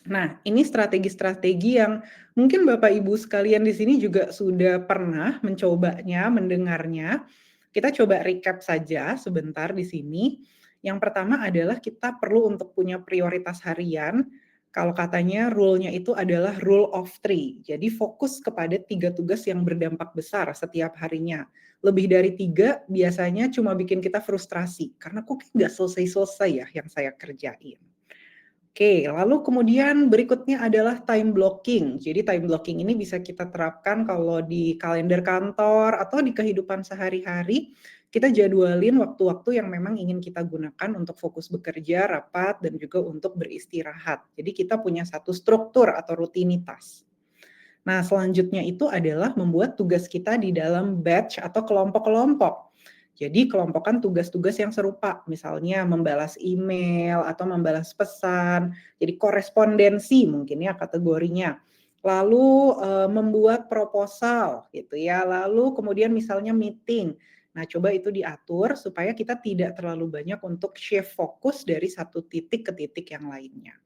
Nah, ini strategi-strategi yang mungkin Bapak Ibu sekalian di sini juga sudah pernah mencobanya, mendengarnya. Kita coba recap saja sebentar di sini. Yang pertama adalah kita perlu untuk punya prioritas harian. Kalau katanya rule-nya itu adalah rule of three. Jadi fokus kepada 3 tugas yang berdampak besar setiap harinya. Lebih dari 3 biasanya cuma bikin kita frustrasi. Karena kok nggak selesai-selesai ya yang saya kerjain. Oke, lalu kemudian berikutnya adalah time blocking. Jadi time blocking ini bisa kita terapkan kalau di kalender kantor atau di kehidupan sehari-hari. Kita jadwalin waktu-waktu yang memang ingin kita gunakan untuk fokus bekerja, rapat, dan juga untuk beristirahat. Jadi kita punya satu struktur atau rutinitas. Nah, selanjutnya itu adalah membuat tugas kita di dalam batch atau kelompok-kelompok. Jadi kelompokkan tugas-tugas yang serupa, misalnya membalas email atau membalas pesan, jadi korespondensi mungkin ya kategorinya. Lalu membuat proposal gitu ya, lalu kemudian misalnya meeting. Nah, coba itu diatur supaya kita tidak terlalu banyak untuk shift fokus dari satu titik ke titik yang lainnya.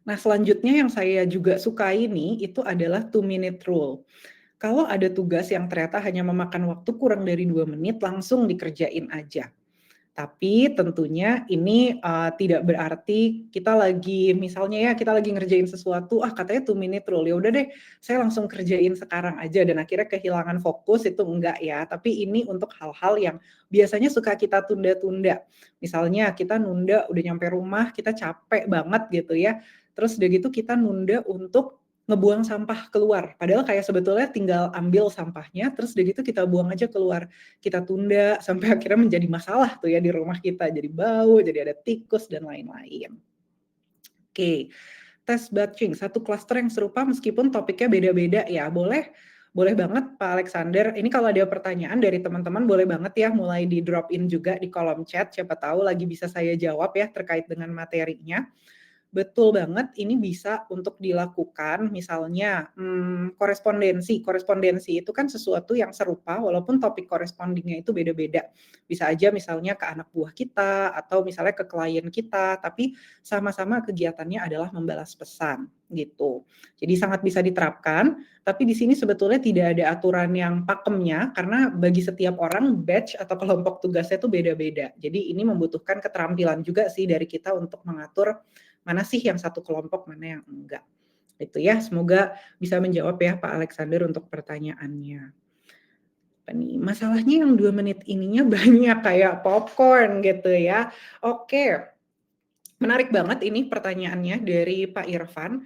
Nah, selanjutnya yang saya juga sukai nih, itu adalah 2-minute rule. Kalau ada tugas yang ternyata hanya memakan waktu kurang dari 2 menit, langsung dikerjain aja. Tapi tentunya ini, tidak berarti kita lagi misalnya ya, kita lagi ngerjain sesuatu, katanya 2-minute rule, ya udah deh saya langsung kerjain sekarang aja dan akhirnya kehilangan fokus, itu enggak ya. Tapi ini untuk hal-hal yang biasanya suka kita tunda-tunda. Misalnya kita nunda udah nyampe rumah, kita capek banget gitu ya, terus udah gitu kita nunda untuk ngebuang sampah keluar, padahal kayak sebetulnya tinggal ambil sampahnya, terus udah gitu kita buang aja keluar. Kita tunda sampai akhirnya menjadi masalah tuh ya di rumah kita, jadi bau, jadi ada tikus dan lain-lain. Oke, tes batching, satu klaster yang serupa meskipun topiknya beda-beda ya, boleh boleh banget Pak Alexander, ini kalau ada pertanyaan dari teman-teman boleh banget ya mulai di drop in juga di kolom chat, siapa tahu lagi bisa saya jawab ya terkait dengan materinya. Betul banget, ini bisa untuk dilakukan misalnya, korespondensi. Korespondensi itu kan sesuatu yang serupa walaupun topik corresponding-nya itu beda-beda. Bisa aja misalnya ke anak buah kita atau misalnya ke klien kita, tapi sama-sama kegiatannya adalah membalas pesan, gitu. Jadi sangat bisa diterapkan, tapi di sini sebetulnya tidak ada aturan yang pakemnya karena bagi setiap orang batch atau kelompok tugasnya itu beda-beda. Jadi ini membutuhkan keterampilan juga sih dari kita untuk mengatur mana sih yang satu kelompok, mana yang enggak. Itu ya, semoga bisa menjawab ya Pak Alexander untuk pertanyaannya. Apa nih, masalahnya yang 2 menit ininya banyak kayak popcorn gitu ya. Oke, menarik banget ini pertanyaannya dari Pak Irfan.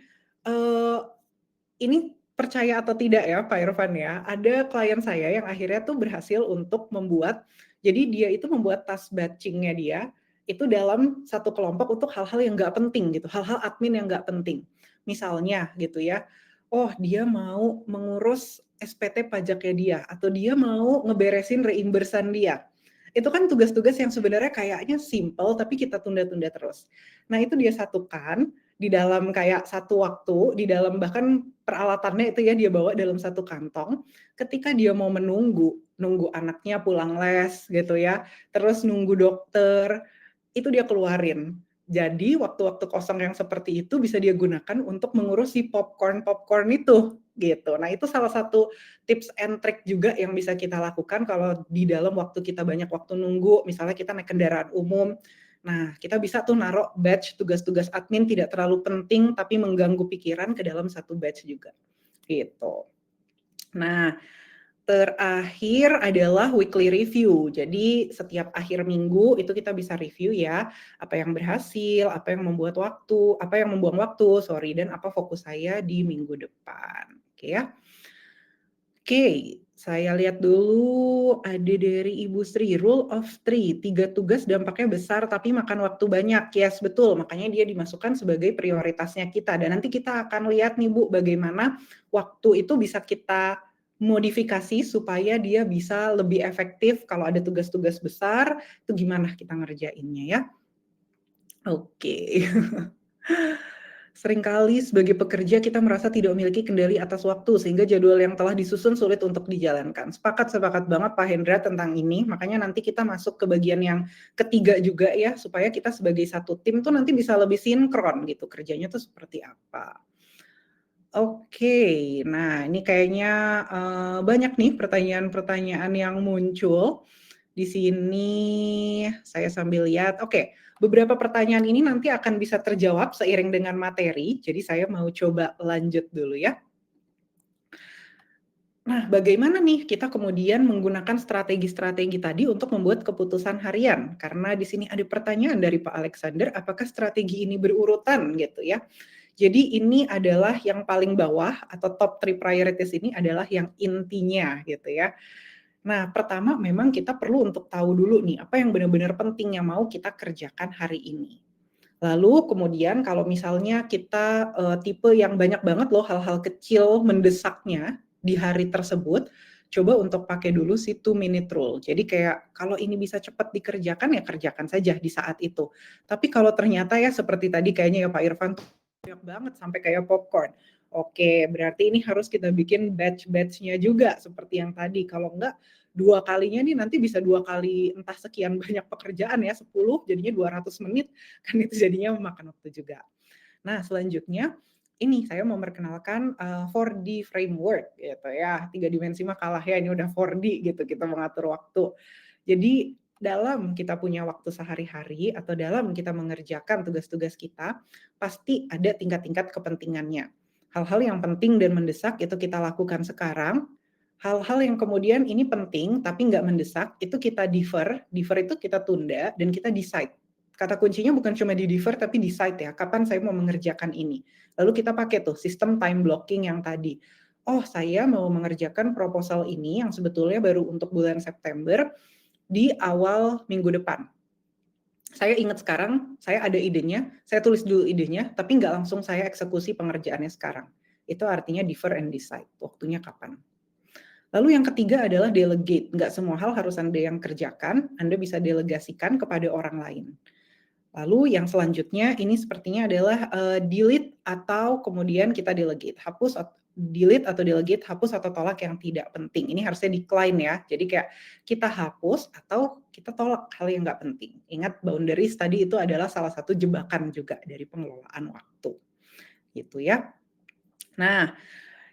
Ini percaya atau tidak ya Pak Irfan ya, ada klien saya yang akhirnya tuh berhasil untuk membuat, jadi dia itu membuat task batching-nya dia, itu dalam satu kelompok untuk hal-hal yang nggak penting gitu, hal-hal admin yang nggak penting. Misalnya gitu ya, oh dia mau mengurus SPT pajaknya dia, atau dia mau ngeberesin reimbursan dia. Itu kan tugas-tugas yang sebenarnya kayaknya simple, tapi kita tunda-tunda terus. Nah itu dia satukan, di dalam kayak satu waktu, di dalam bahkan peralatannya itu ya dia bawa dalam satu kantong, ketika dia mau nunggu anaknya pulang les gitu ya, terus nunggu dokter, itu dia keluarin. Jadi waktu-waktu kosong yang seperti itu bisa dia gunakan untuk mengurus si popcorn itu gitu. Nah, itu salah satu tips and trick juga yang bisa kita lakukan kalau di dalam waktu kita banyak waktu nunggu, misalnya kita naik kendaraan umum. Nah, kita bisa tuh naruh batch tugas-tugas admin tidak terlalu penting tapi mengganggu pikiran ke dalam satu batch juga. Gitu. Nah, terakhir adalah weekly review. Jadi setiap akhir minggu itu kita bisa review ya, apa yang berhasil, apa yang membuat waktu, apa yang membuang waktu, sorry, dan apa fokus saya di minggu depan. Oke ya. Oke, saya lihat dulu ada dari Ibu Sri, rule of three, 3 tugas dampaknya besar tapi makan waktu banyak. Yes, betul, makanya dia dimasukkan sebagai prioritasnya kita. Dan nanti kita akan lihat nih Bu, bagaimana waktu itu bisa kita modifikasi supaya dia bisa lebih efektif kalau ada tugas-tugas besar, itu gimana kita ngerjainnya ya. Oke. Seringkali sebagai pekerja kita merasa tidak memiliki kendali atas waktu sehingga jadwal yang telah disusun sulit untuk dijalankan. Sepakat banget Pak Hendra tentang ini, makanya nanti kita masuk ke bagian yang ketiga juga ya, supaya kita sebagai satu tim tuh nanti bisa lebih sinkron gitu, kerjanya tuh seperti apa. Oke, nah ini kayaknya banyak nih pertanyaan-pertanyaan yang muncul. Di sini saya sambil lihat, oke, beberapa pertanyaan ini nanti akan bisa terjawab seiring dengan materi, jadi saya mau coba lanjut dulu ya. Nah, bagaimana nih kita kemudian menggunakan strategi-strategi tadi untuk membuat keputusan harian? Karena di sini ada pertanyaan dari Pak Alexander, apakah strategi ini berurutan gitu ya? Jadi ini adalah yang paling bawah atau top 3 priorities ini adalah yang intinya gitu ya. Nah, pertama memang kita perlu untuk tahu dulu nih apa yang benar-benar penting yang mau kita kerjakan hari ini. Lalu kemudian kalau misalnya kita tipe yang banyak banget loh hal-hal kecil mendesaknya di hari tersebut, coba untuk pakai dulu si 2 minute rule. Jadi kayak kalau ini bisa cepat dikerjakan ya kerjakan saja di saat itu. Tapi kalau ternyata ya seperti tadi kayaknya ya Pak Irfan tuh banyak banget sampai kayak popcorn. Oke, berarti ini harus kita bikin batch-batch-nya juga seperti yang tadi. Kalau enggak 2 kalinya nih nanti bisa 2 kali entah sekian banyak pekerjaan ya, 10 jadinya 200 menit, kan itu jadinya memakan waktu juga. Nah, selanjutnya ini saya mau memperkenalkan 4D framework gitu ya. 3 dimensi mah kalah ya, ini udah 4D gitu kita mengatur waktu. Jadi dalam kita punya waktu sehari-hari atau dalam kita mengerjakan tugas-tugas kita, pasti ada tingkat-tingkat kepentingannya. Hal-hal yang penting dan mendesak itu kita lakukan sekarang. Hal-hal yang kemudian ini penting tapi nggak mendesak, itu kita defer. Defer itu kita tunda dan kita decide. Kata kuncinya bukan cuma di defer tapi decide ya, kapan saya mau mengerjakan ini. Lalu kita pakai tuh sistem time blocking yang tadi. Oh, saya mau mengerjakan proposal ini yang sebetulnya baru untuk bulan September di awal minggu depan. Saya ingat sekarang, saya ada idenya, saya tulis dulu idenya, tapi nggak langsung saya eksekusi pengerjaannya sekarang. Itu artinya defer and decide, waktunya kapan. Lalu yang ketiga adalah delegate. Nggak semua hal harus Anda yang kerjakan, Anda bisa delegasikan kepada orang lain. Lalu yang selanjutnya ini sepertinya adalah delete atau kemudian kita delegate. Delete atau delegate, hapus atau tolak yang tidak penting. Ini harusnya decline ya. Jadi kayak kita hapus atau kita tolak hal yang nggak penting. Ingat boundaries tadi itu adalah salah satu jebakan juga dari pengelolaan waktu. Gitu ya. Nah,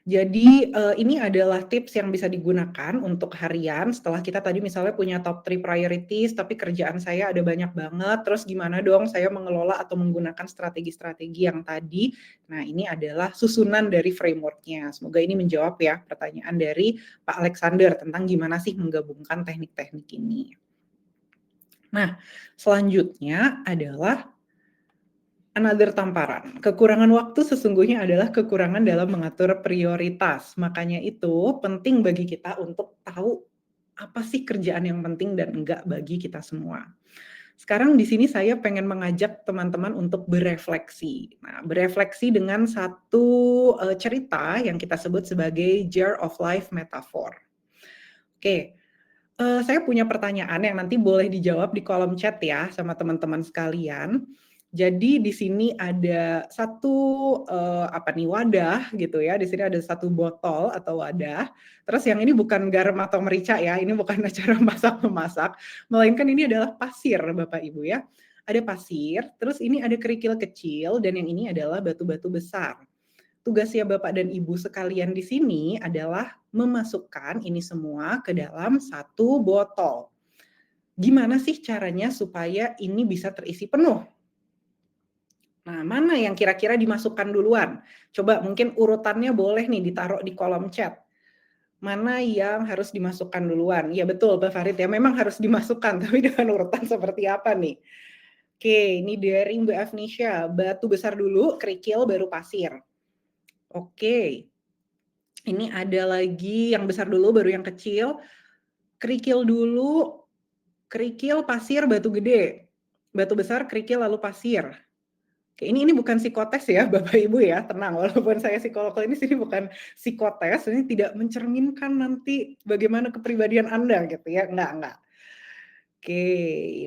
jadi ini adalah tips yang bisa digunakan untuk harian setelah kita tadi misalnya punya top 3 priorities tapi kerjaan saya ada banyak banget, terus gimana dong saya mengelola atau menggunakan strategi-strategi yang tadi. Nah, ini adalah susunan dari framework-nya. Semoga ini menjawab ya pertanyaan dari Pak Alexander tentang gimana sih menggabungkan teknik-teknik ini. Nah, selanjutnya adalah Another tamparan. Kekurangan waktu sesungguhnya adalah kekurangan dalam mengatur prioritas. Makanya itu penting bagi kita untuk tahu apa sih kerjaan yang penting dan enggak bagi kita semua. Sekarang di sini saya pengen mengajak teman-teman untuk berefleksi. Nah, berefleksi dengan satu cerita yang kita sebut sebagai jar of life metaphor. Oke, saya punya pertanyaan yang nanti boleh dijawab di kolom chat ya sama teman-teman sekalian. Jadi di sini ada satu apa nih wadah gitu ya. Di sini ada satu botol atau wadah. Terus yang ini bukan garam atau merica ya. Ini bukan acara masak-memasak, melainkan ini adalah pasir Bapak Ibu ya. Ada pasir, terus ini ada kerikil kecil dan yang ini adalah batu-batu besar. Tugasnya Bapak dan Ibu sekalian di sini adalah memasukkan ini semua ke dalam satu botol. Gimana sih caranya supaya ini bisa terisi penuh? Nah, mana yang kira-kira dimasukkan duluan? Coba mungkin urutannya boleh nih ditaruh di kolom chat. Mana yang harus dimasukkan duluan? Ya betul, Pak Farid ya, memang harus dimasukkan, tapi dengan urutan seperti apa nih? Oke, ini dari Mbak Afnisha, batu besar dulu, kerikil, baru pasir. Oke, ini ada lagi yang besar dulu baru yang kecil. Kerikil dulu, kerikil, pasir, batu gede. Batu besar, kerikil, lalu pasir. Oke, ini bukan psikotes ya Bapak Ibu ya, tenang. Walaupun saya psikolog klinis, ini bukan psikotes, ini tidak mencerminkan nanti bagaimana kepribadian Anda gitu ya, enggak. Oke,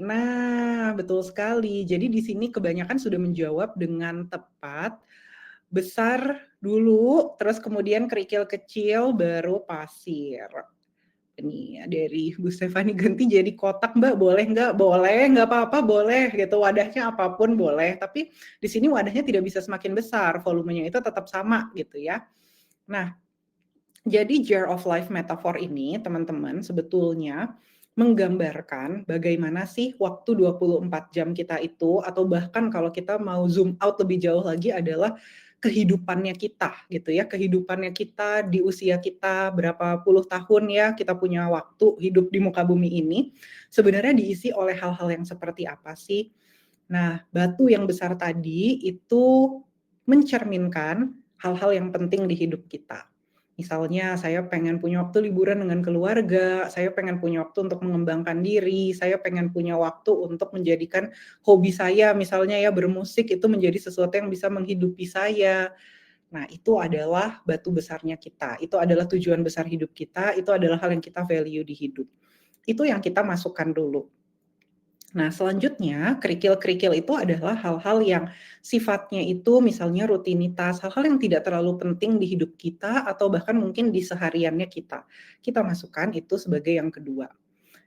nah betul sekali. Jadi di sini kebanyakan sudah menjawab dengan tepat. Besar dulu, terus kemudian kerikil kecil, baru pasir. Ini dari Bu Stefani, ganti jadi kotak Mbak, boleh nggak? Boleh, nggak apa-apa, boleh gitu. Wadahnya apapun boleh, tapi di sini wadahnya tidak bisa semakin besar, volumenya itu tetap sama gitu ya. Nah, jadi jar of life metaphor ini teman-teman sebetulnya menggambarkan bagaimana sih waktu 24 jam kita itu, atau bahkan kalau kita mau zoom out lebih jauh lagi adalah kehidupannya kita gitu ya, kehidupannya kita di usia kita berapa puluh tahun ya, kita punya waktu hidup di muka bumi ini, sebenarnya diisi oleh hal-hal yang seperti apa sih? Nah, batu yang besar tadi itu mencerminkan hal-hal yang penting di hidup kita. Misalnya saya pengen punya waktu liburan dengan keluarga, saya pengen punya waktu untuk mengembangkan diri, saya pengen punya waktu untuk menjadikan hobi saya misalnya ya bermusik itu menjadi sesuatu yang bisa menghidupi saya. Nah, itu adalah batu besarnya kita, itu adalah tujuan besar hidup kita, itu adalah hal yang kita value di hidup. Itu yang kita masukkan dulu. Nah, selanjutnya kerikil-kerikil itu adalah hal-hal yang sifatnya itu misalnya rutinitas, hal-hal yang tidak terlalu penting di hidup kita atau bahkan mungkin di sehariannya kita. Kita masukkan itu sebagai yang kedua.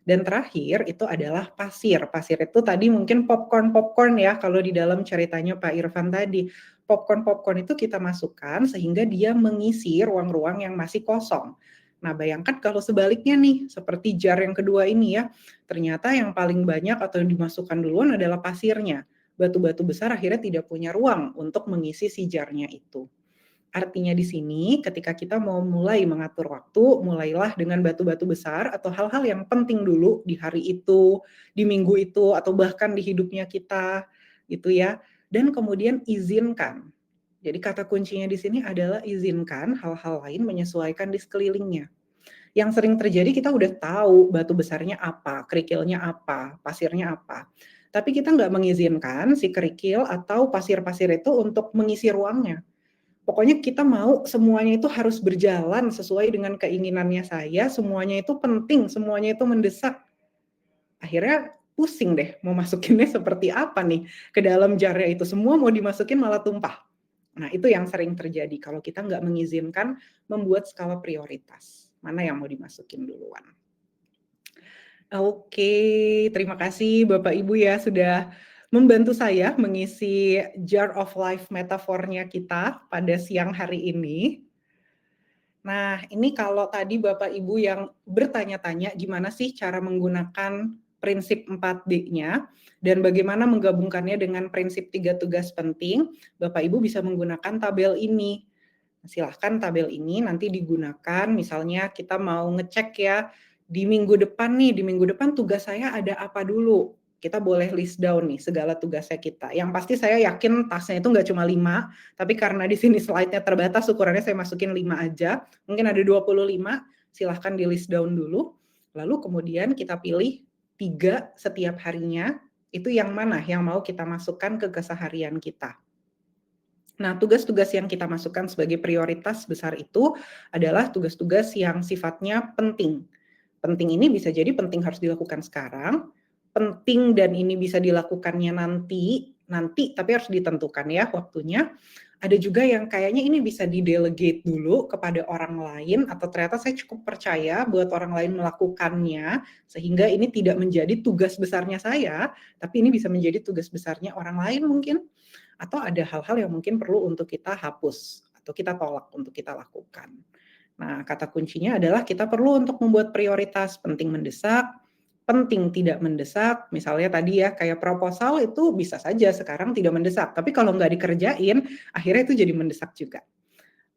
Dan terakhir itu adalah pasir. Pasir itu tadi mungkin popcorn-popcorn ya kalau di dalam ceritanya Pak Irfan tadi. Popcorn-popcorn itu kita masukkan sehingga dia mengisi ruang-ruang yang masih kosong. Nah, bayangkan kalau sebaliknya nih, seperti jar yang kedua ini ya, ternyata yang paling banyak atau yang dimasukkan duluan adalah pasirnya. Batu-batu besar akhirnya tidak punya ruang untuk mengisi si jarnya itu. Artinya di sini ketika kita mau mulai mengatur waktu, mulailah dengan batu-batu besar atau hal-hal yang penting dulu di hari itu, di minggu itu, atau bahkan di hidupnya kita, gitu ya. Dan kemudian izinkan. Jadi kata kuncinya di sini adalah izinkan hal-hal lain menyesuaikan di sekelilingnya. Yang sering terjadi kita udah tahu batu besarnya apa, kerikilnya apa, pasirnya apa. Tapi kita nggak mengizinkan si kerikil atau pasir-pasir itu untuk mengisi ruangnya. Pokoknya kita mau semuanya itu harus berjalan sesuai dengan keinginannya saya, semuanya itu penting, semuanya itu mendesak. Akhirnya pusing deh mau masukinnya seperti apa nih ke dalam jarnya itu, semua mau dimasukin malah tumpah. Nah, itu yang sering terjadi kalau kita nggak mengizinkan membuat skala prioritas. Mana yang mau dimasukin duluan. Oke, terima kasih Bapak Ibu ya sudah membantu saya mengisi jar of life metafornya kita pada siang hari ini. Nah, ini kalau tadi Bapak Ibu yang bertanya-tanya gimana sih cara menggunakan prinsip 4D-nya dan bagaimana menggabungkannya dengan prinsip 3 tugas penting, Bapak Ibu bisa menggunakan tabel ini. Silahkan tabel ini nanti digunakan, misalnya kita mau ngecek ya, di minggu depan nih, di minggu depan tugas saya ada apa dulu. kita boleh list down nih segala tugasnya kita. Yang pasti saya yakin tasnya itu nggak cuma 5, tapi karena di sini slide-nya terbatas, ukurannya saya masukin 5 aja. Mungkin ada 25, silahkan di list down dulu. Lalu kemudian kita pilih 3 setiap harinya, itu yang mana yang mau kita masukkan ke keseharian kita. Nah, tugas-tugas yang kita masukkan sebagai prioritas besar itu adalah tugas-tugas yang sifatnya penting. Penting ini bisa jadi penting harus dilakukan sekarang, penting dan ini bisa dilakukannya nanti tapi harus ditentukan ya waktunya. Ada juga yang kayaknya ini bisa di-delegate dulu kepada orang lain atau ternyata saya cukup percaya buat orang lain melakukannya sehingga ini tidak menjadi tugas besarnya saya, tapi ini bisa menjadi tugas besarnya orang lain mungkin. Atau ada hal-hal yang mungkin perlu untuk kita hapus atau kita tolak untuk kita lakukan. Nah, kata kuncinya adalah kita perlu untuk membuat prioritas penting mendesak, penting tidak mendesak. Misalnya tadi ya, kayak proposal itu bisa saja sekarang tidak mendesak, tapi kalau nggak dikerjain, akhirnya itu jadi mendesak juga.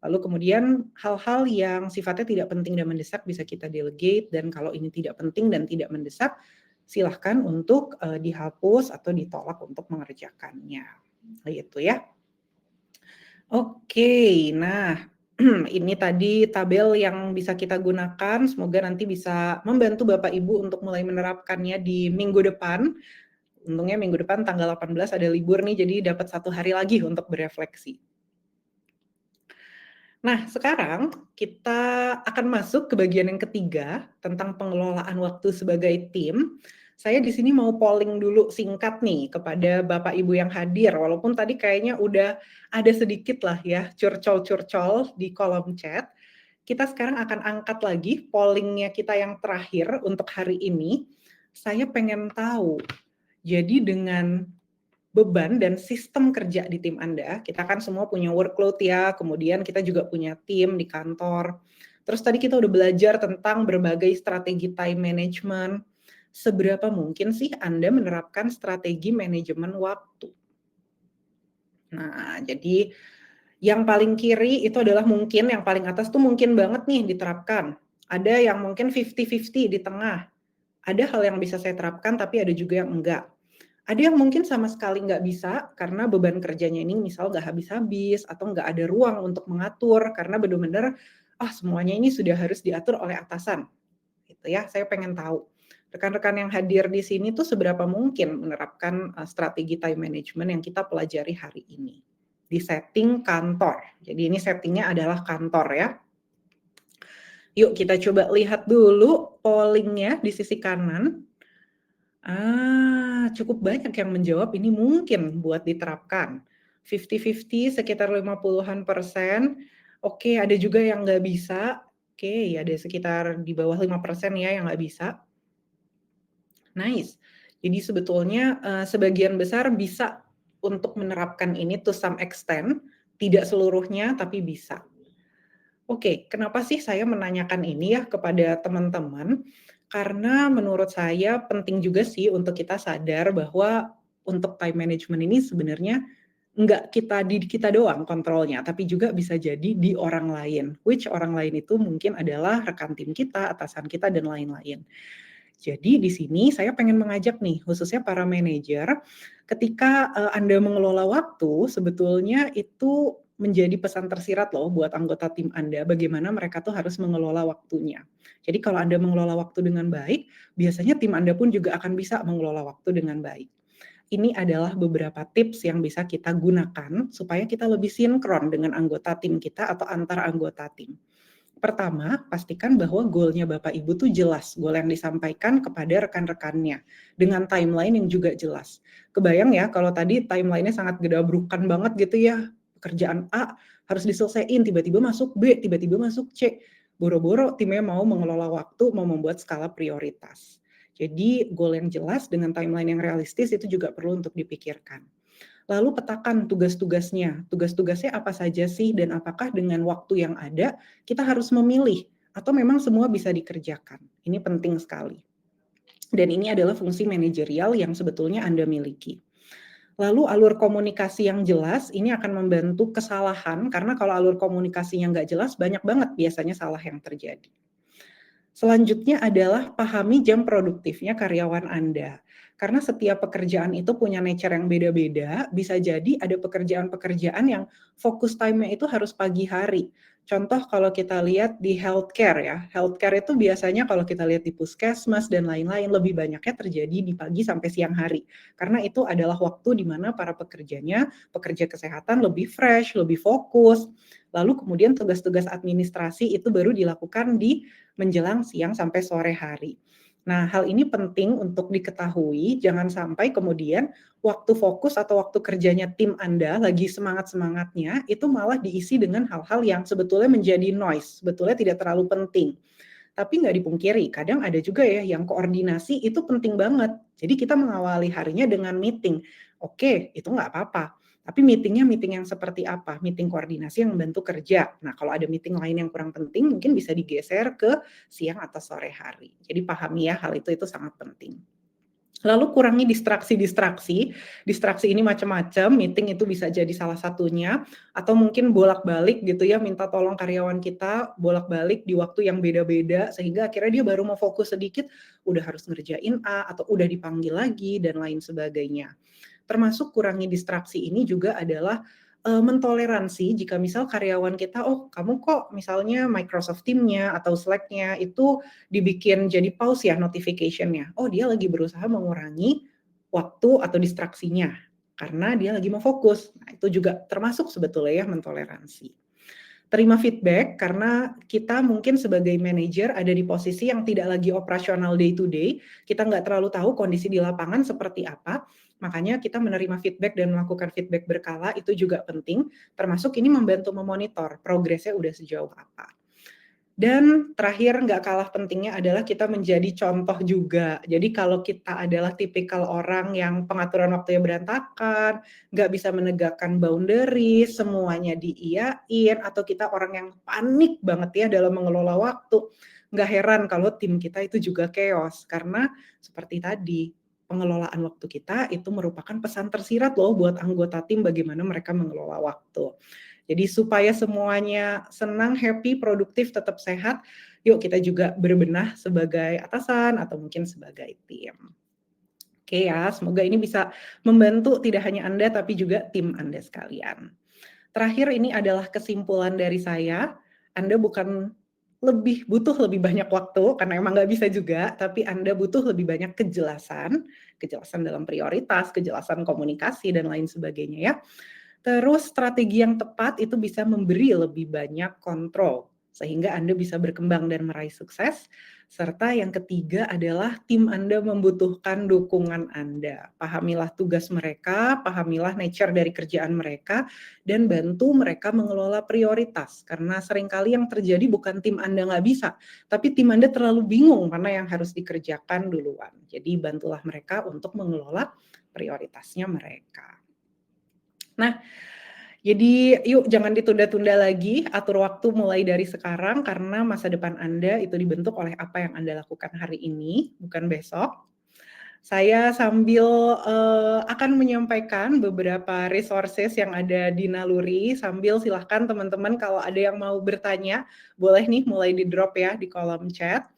Lalu kemudian hal-hal yang sifatnya tidak penting dan mendesak bisa kita delegate, dan kalau ini tidak penting dan tidak mendesak, silahkan untuk dihapus atau ditolak untuk mengerjakannya. Gitu ya. Oke, nah ini tadi tabel yang bisa kita gunakan, semoga nanti bisa membantu Bapak Ibu untuk mulai menerapkannya di minggu depan. Untungnya minggu depan tanggal 18 ada libur nih, jadi dapat 1 hari lagi untuk berefleksi. Nah, sekarang kita akan masuk ke bagian yang ketiga tentang pengelolaan waktu sebagai tim. Saya di sini mau polling dulu singkat nih kepada Bapak Ibu yang hadir, walaupun tadi kayaknya udah ada sedikit lah ya curcol-curcol di kolom chat. Kita sekarang akan angkat lagi pollingnya kita yang terakhir untuk hari ini. Saya pengen tahu, jadi dengan beban dan sistem kerja di tim Anda, kita kan semua punya workload ya, kemudian kita juga punya tim di kantor. Terus tadi kita udah belajar tentang berbagai strategi time management. Seberapa mungkin sih Anda menerapkan strategi manajemen waktu? Nah, jadi yang paling kiri itu adalah mungkin, yang paling atas tuh mungkin banget nih diterapkan. Ada yang mungkin 50-50 di tengah. Ada hal yang bisa saya terapkan, tapi ada juga yang enggak. Ada yang mungkin sama sekali nggak bisa karena beban kerjanya ini misal nggak habis-habis atau nggak ada ruang untuk mengatur karena benar-benar semuanya ini sudah harus diatur oleh atasan. Gitu ya, saya pengen tahu. Rekan-rekan yang hadir di sini tuh seberapa mungkin menerapkan strategi time management yang kita pelajari hari ini di setting kantor. Jadi ini settingnya adalah kantor ya. Yuk kita coba lihat dulu pollingnya di sisi kanan. Cukup banyak yang menjawab ini mungkin buat diterapkan. 50-50 sekitar 50-an%. Oke, ada juga yang nggak bisa. Oke, ada sekitar di bawah 5% ya yang nggak bisa. Nice. Jadi sebetulnya sebagian besar bisa untuk menerapkan ini to some extent, tidak seluruhnya tapi bisa. Oke, kenapa sih saya menanyakan ini ya kepada teman-teman? Karena menurut saya penting juga sih untuk kita sadar bahwa untuk time management ini sebenarnya nggak di kita doang kontrolnya, tapi juga bisa jadi di orang lain. Which orang lain itu mungkin adalah rekan tim kita, atasan kita, dan lain-lain. Jadi di sini saya pengen mengajak nih, khususnya para manajer, ketika Anda mengelola waktu, sebetulnya itu menjadi pesan tersirat loh buat anggota tim Anda, bagaimana mereka tuh harus mengelola waktunya. Jadi kalau Anda mengelola waktu dengan baik, biasanya tim Anda pun juga akan bisa mengelola waktu dengan baik. Ini adalah beberapa tips yang bisa kita gunakan supaya kita lebih sinkron dengan anggota tim kita atau antar anggota tim. Pertama, pastikan bahwa goal-nya Bapak Ibu tuh jelas, goal yang disampaikan kepada rekan-rekannya, dengan timeline yang juga jelas. Kebayang ya kalau tadi timeline-nya sangat gedabrukan banget gitu ya, pekerjaan A harus diselesaikan, tiba-tiba masuk B, tiba-tiba masuk C. Boro-boro timnya mau mengelola waktu, mau membuat skala prioritas. Jadi goal yang jelas dengan timeline yang realistis itu juga perlu untuk dipikirkan. Lalu petakan tugas-tugasnya. Tugas-tugasnya apa saja sih dan apakah dengan waktu yang ada kita harus memilih atau memang semua bisa dikerjakan. Ini penting sekali. Dan ini adalah fungsi manajerial yang sebetulnya Anda miliki. Lalu alur komunikasi yang jelas ini akan membantu kesalahan karena kalau alur komunikasinya nggak jelas banyak banget biasanya salah yang terjadi. Selanjutnya adalah pahami jam produktifnya karyawan Anda. Karena setiap pekerjaan itu punya nature yang beda-beda, bisa jadi ada pekerjaan-pekerjaan yang fokus time-nya itu harus pagi hari. Contoh kalau kita lihat di healthcare ya, healthcare itu biasanya kalau kita lihat di puskesmas dan lain-lain, lebih banyaknya terjadi di pagi sampai siang hari. Karena itu adalah waktu di mana para pekerjanya, pekerja kesehatan lebih fresh, lebih fokus. Lalu kemudian tugas-tugas administrasi itu baru dilakukan di menjelang siang sampai sore hari. Nah, hal ini penting untuk diketahui, jangan sampai kemudian waktu fokus atau waktu kerjanya tim Anda lagi semangat-semangatnya, itu malah diisi dengan hal-hal yang sebetulnya menjadi noise, sebetulnya tidak terlalu penting. Tapi nggak dipungkiri, kadang ada juga ya yang koordinasi itu penting banget. Jadi kita mengawali harinya dengan meeting. Oke, itu nggak apa-apa. Tapi meetingnya meeting yang seperti apa? Meeting koordinasi yang membantu kerja. Nah, kalau ada meeting lain yang kurang penting, mungkin bisa digeser ke siang atau sore hari. Jadi pahami ya, hal itu sangat penting. Lalu kurangi distraksi-distraksi. Distraksi ini macam-macam, meeting itu bisa jadi salah satunya, atau mungkin bolak-balik gitu ya, minta tolong karyawan kita bolak-balik di waktu yang beda-beda, sehingga akhirnya dia baru mau fokus sedikit, udah harus ngerjain A, atau udah dipanggil lagi, dan lain sebagainya. Termasuk kurangi distraksi ini juga adalah mentoleransi jika misal karyawan kita, oh kamu kok misalnya Microsoft Teams-nya atau Slack-nya itu dibikin jadi pause ya notification-nya. Oh dia lagi berusaha mengurangi waktu atau distraksinya karena dia lagi mau fokus. Nah itu juga termasuk sebetulnya ya mentoleransi. Terima feedback karena kita mungkin sebagai manajer ada di posisi yang tidak lagi operasional day to day, kita nggak terlalu tahu kondisi di lapangan seperti apa, makanya kita menerima feedback dan melakukan feedback berkala itu juga penting, termasuk ini membantu memonitor progresnya udah sejauh apa. Dan terakhir nggak kalah pentingnya adalah kita menjadi contoh juga. Jadi kalau kita adalah tipikal orang yang pengaturan waktunya berantakan, nggak bisa menegakkan boundary, semuanya diiyain, atau kita orang yang panik banget ya dalam mengelola waktu, nggak heran kalau tim kita itu juga chaos. Karena seperti tadi, pengelolaan waktu kita itu merupakan pesan tersirat loh buat anggota tim bagaimana mereka mengelola waktu. Jadi supaya semuanya senang, happy, produktif, tetap sehat, yuk kita juga berbenah sebagai atasan atau mungkin sebagai tim. Oke ya, semoga ini bisa membantu tidak hanya Anda tapi juga tim Anda sekalian. Terakhir ini adalah kesimpulan dari saya, Anda bukan butuh lebih banyak waktu, karena emang nggak bisa juga, tapi Anda butuh lebih banyak kejelasan, kejelasan dalam prioritas, kejelasan komunikasi, dan lain sebagainya ya. Terus strategi yang tepat itu bisa memberi lebih banyak kontrol, sehingga Anda bisa berkembang dan meraih sukses. Serta yang ketiga adalah tim Anda membutuhkan dukungan Anda. Pahamilah tugas mereka, pahamilah nature dari kerjaan mereka, dan bantu mereka mengelola prioritas. Karena seringkali yang terjadi bukan tim Anda nggak bisa, tapi tim Anda terlalu bingung mana yang harus dikerjakan duluan. Jadi bantulah mereka untuk mengelola prioritasnya mereka. Nah, jadi yuk jangan ditunda-tunda lagi, atur waktu mulai dari sekarang karena masa depan Anda itu dibentuk oleh apa yang Anda lakukan hari ini, bukan besok. Saya sambil akan menyampaikan beberapa resources yang ada di Naluri, sambil silahkan teman-teman kalau ada yang mau bertanya, boleh nih mulai di-drop ya di kolom chat.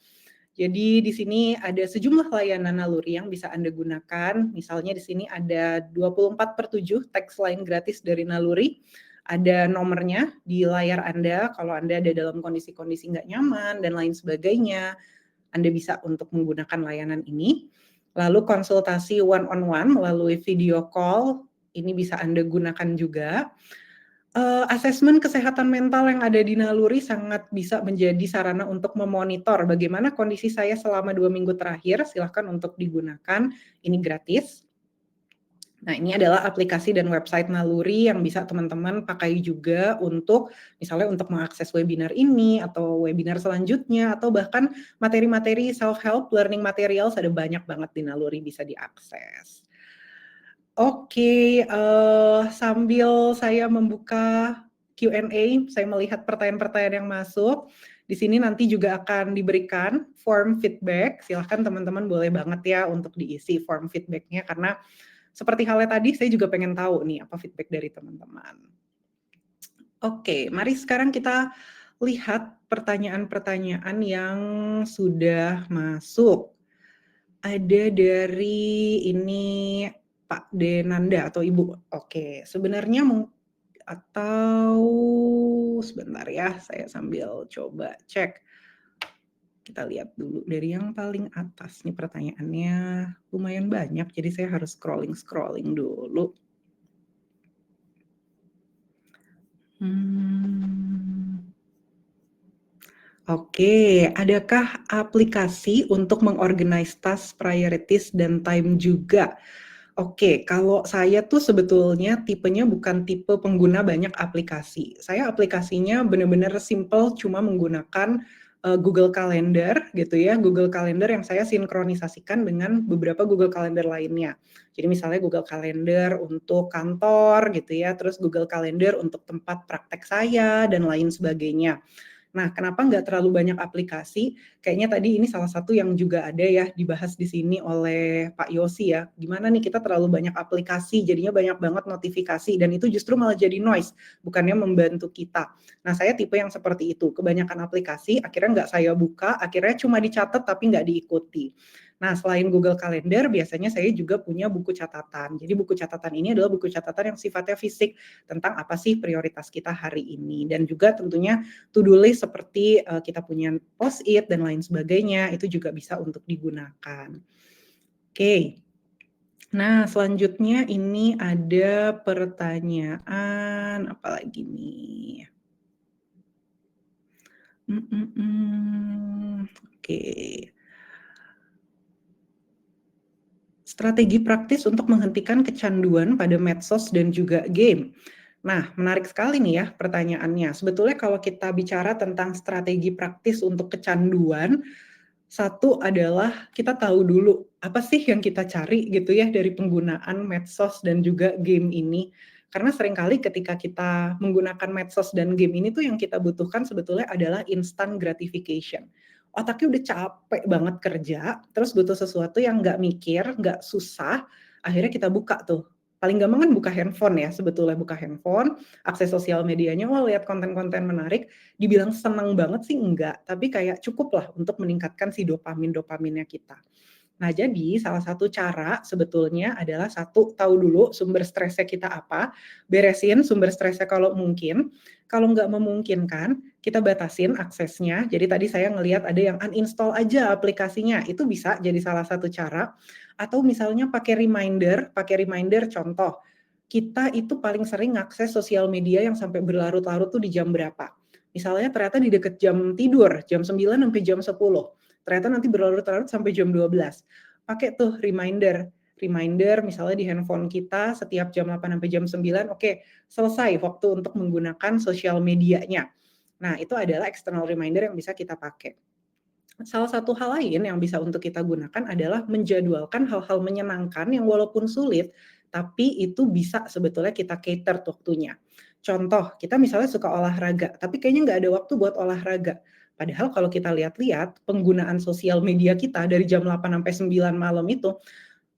Jadi di sini ada sejumlah layanan Naluri yang bisa Anda gunakan. Misalnya di sini ada 24/7 text line gratis dari Naluri. Ada nomornya di layar Anda kalau Anda ada dalam kondisi-kondisi nggak nyaman dan lain sebagainya. Anda bisa untuk menggunakan layanan ini. Lalu konsultasi one on one melalui video call, ini bisa Anda gunakan juga. Asesmen kesehatan mental yang ada di Naluri sangat bisa menjadi sarana untuk memonitor bagaimana kondisi saya selama 2 minggu terakhir, silahkan untuk digunakan, ini gratis. Nah, ini adalah aplikasi dan website Naluri yang bisa teman-teman pakai juga untuk, misalnya untuk mengakses webinar ini, atau webinar selanjutnya, atau bahkan materi-materi self-help learning materials, ada banyak banget di Naluri bisa diakses. Oke, sambil saya membuka Q&A, saya melihat pertanyaan-pertanyaan yang masuk. Di sini nanti juga akan diberikan form feedback, silahkan teman-teman boleh banget ya untuk diisi form feedback-nya, karena seperti halnya tadi, saya juga pengen tahu nih apa feedback dari teman-teman. Oke, mari sekarang kita lihat pertanyaan-pertanyaan yang sudah masuk. Ada dari ini Pak Denanda atau Ibu. Oke, sebenarnya atau sebentar ya, saya sambil coba cek. Kita lihat dulu dari yang paling atas nih pertanyaannya lumayan banyak, jadi saya harus scrolling dulu. Oke, adakah aplikasi untuk mengorganize task, priorities, dan time juga? Oke, kalau saya tuh sebetulnya tipenya bukan tipe pengguna banyak aplikasi. Saya aplikasinya benar-benar simple, cuma menggunakan Google Calendar gitu ya. Google Calendar yang saya sinkronisasikan dengan beberapa Google Calendar lainnya. Jadi misalnya Google Calendar untuk kantor gitu ya, terus Google Calendar untuk tempat praktek saya dan lain sebagainya. Nah, kenapa nggak terlalu banyak aplikasi? Kayaknya tadi ini salah satu yang juga ada ya dibahas di sini oleh Pak Yosi ya. Gimana nih kita terlalu banyak aplikasi, jadinya banyak banget notifikasi dan itu justru malah jadi noise, bukannya membantu kita. Nah, saya tipe yang seperti itu. Kebanyakan aplikasi akhirnya nggak saya buka, akhirnya cuma dicatat tapi nggak diikuti. Nah, selain Google Calendar, biasanya saya juga punya buku catatan. Jadi buku catatan ini adalah buku catatan yang sifatnya fisik tentang apa sih prioritas kita hari ini. Dan juga tentunya to-do list seperti kita punya post-it dan lain sebagainya, itu juga bisa untuk digunakan. Oke. Nah, selanjutnya ini ada pertanyaan apa lagi nih? Oke. Strategi praktis untuk menghentikan kecanduan pada medsos dan juga game. Nah, menarik sekali nih ya pertanyaannya. Sebetulnya kalau kita bicara tentang strategi praktis untuk kecanduan, satu adalah kita tahu dulu apa sih yang kita cari gitu ya dari penggunaan medsos dan juga game ini. Karena seringkali ketika kita menggunakan medsos dan game ini tuh yang kita butuhkan sebetulnya adalah instant gratification. Otaknya udah capek banget kerja, terus butuh sesuatu yang nggak mikir, nggak susah, akhirnya kita buka tuh. Paling gampang kan buka handphone ya, sebetulnya buka handphone, akses sosial medianya, oh lihat konten-konten menarik, dibilang senang banget sih enggak, tapi kayak cukup lah untuk meningkatkan si dopaminnya kita. Nah, jadi salah satu cara sebetulnya adalah satu, tahu dulu sumber stresnya kita apa, beresin sumber stresnya kalau mungkin. Kalau nggak memungkinkan, kita batasin aksesnya. Jadi tadi saya ngelihat ada yang uninstall aja aplikasinya, itu bisa jadi salah satu cara. Atau misalnya pakai reminder contoh, kita itu paling sering ngakses sosial media yang sampai berlarut-larut tuh di jam berapa. Misalnya ternyata di dekat jam tidur, jam 9 sampai jam 10. Ternyata nanti berlarut-larut sampai jam 12. Pakai tuh reminder misalnya di handphone kita setiap jam 8 sampai jam 9, oke, selesai waktu untuk menggunakan sosial medianya. Nah, itu adalah external reminder yang bisa kita pakai. Salah satu hal lain yang bisa untuk kita gunakan adalah menjadwalkan hal-hal menyenangkan yang walaupun sulit, tapi itu bisa sebetulnya kita cater waktunya. Contoh, kita misalnya suka olahraga, tapi kayaknya nggak ada waktu buat olahraga. Padahal kalau kita lihat-lihat, penggunaan sosial media kita dari jam 8 sampai 9 malam itu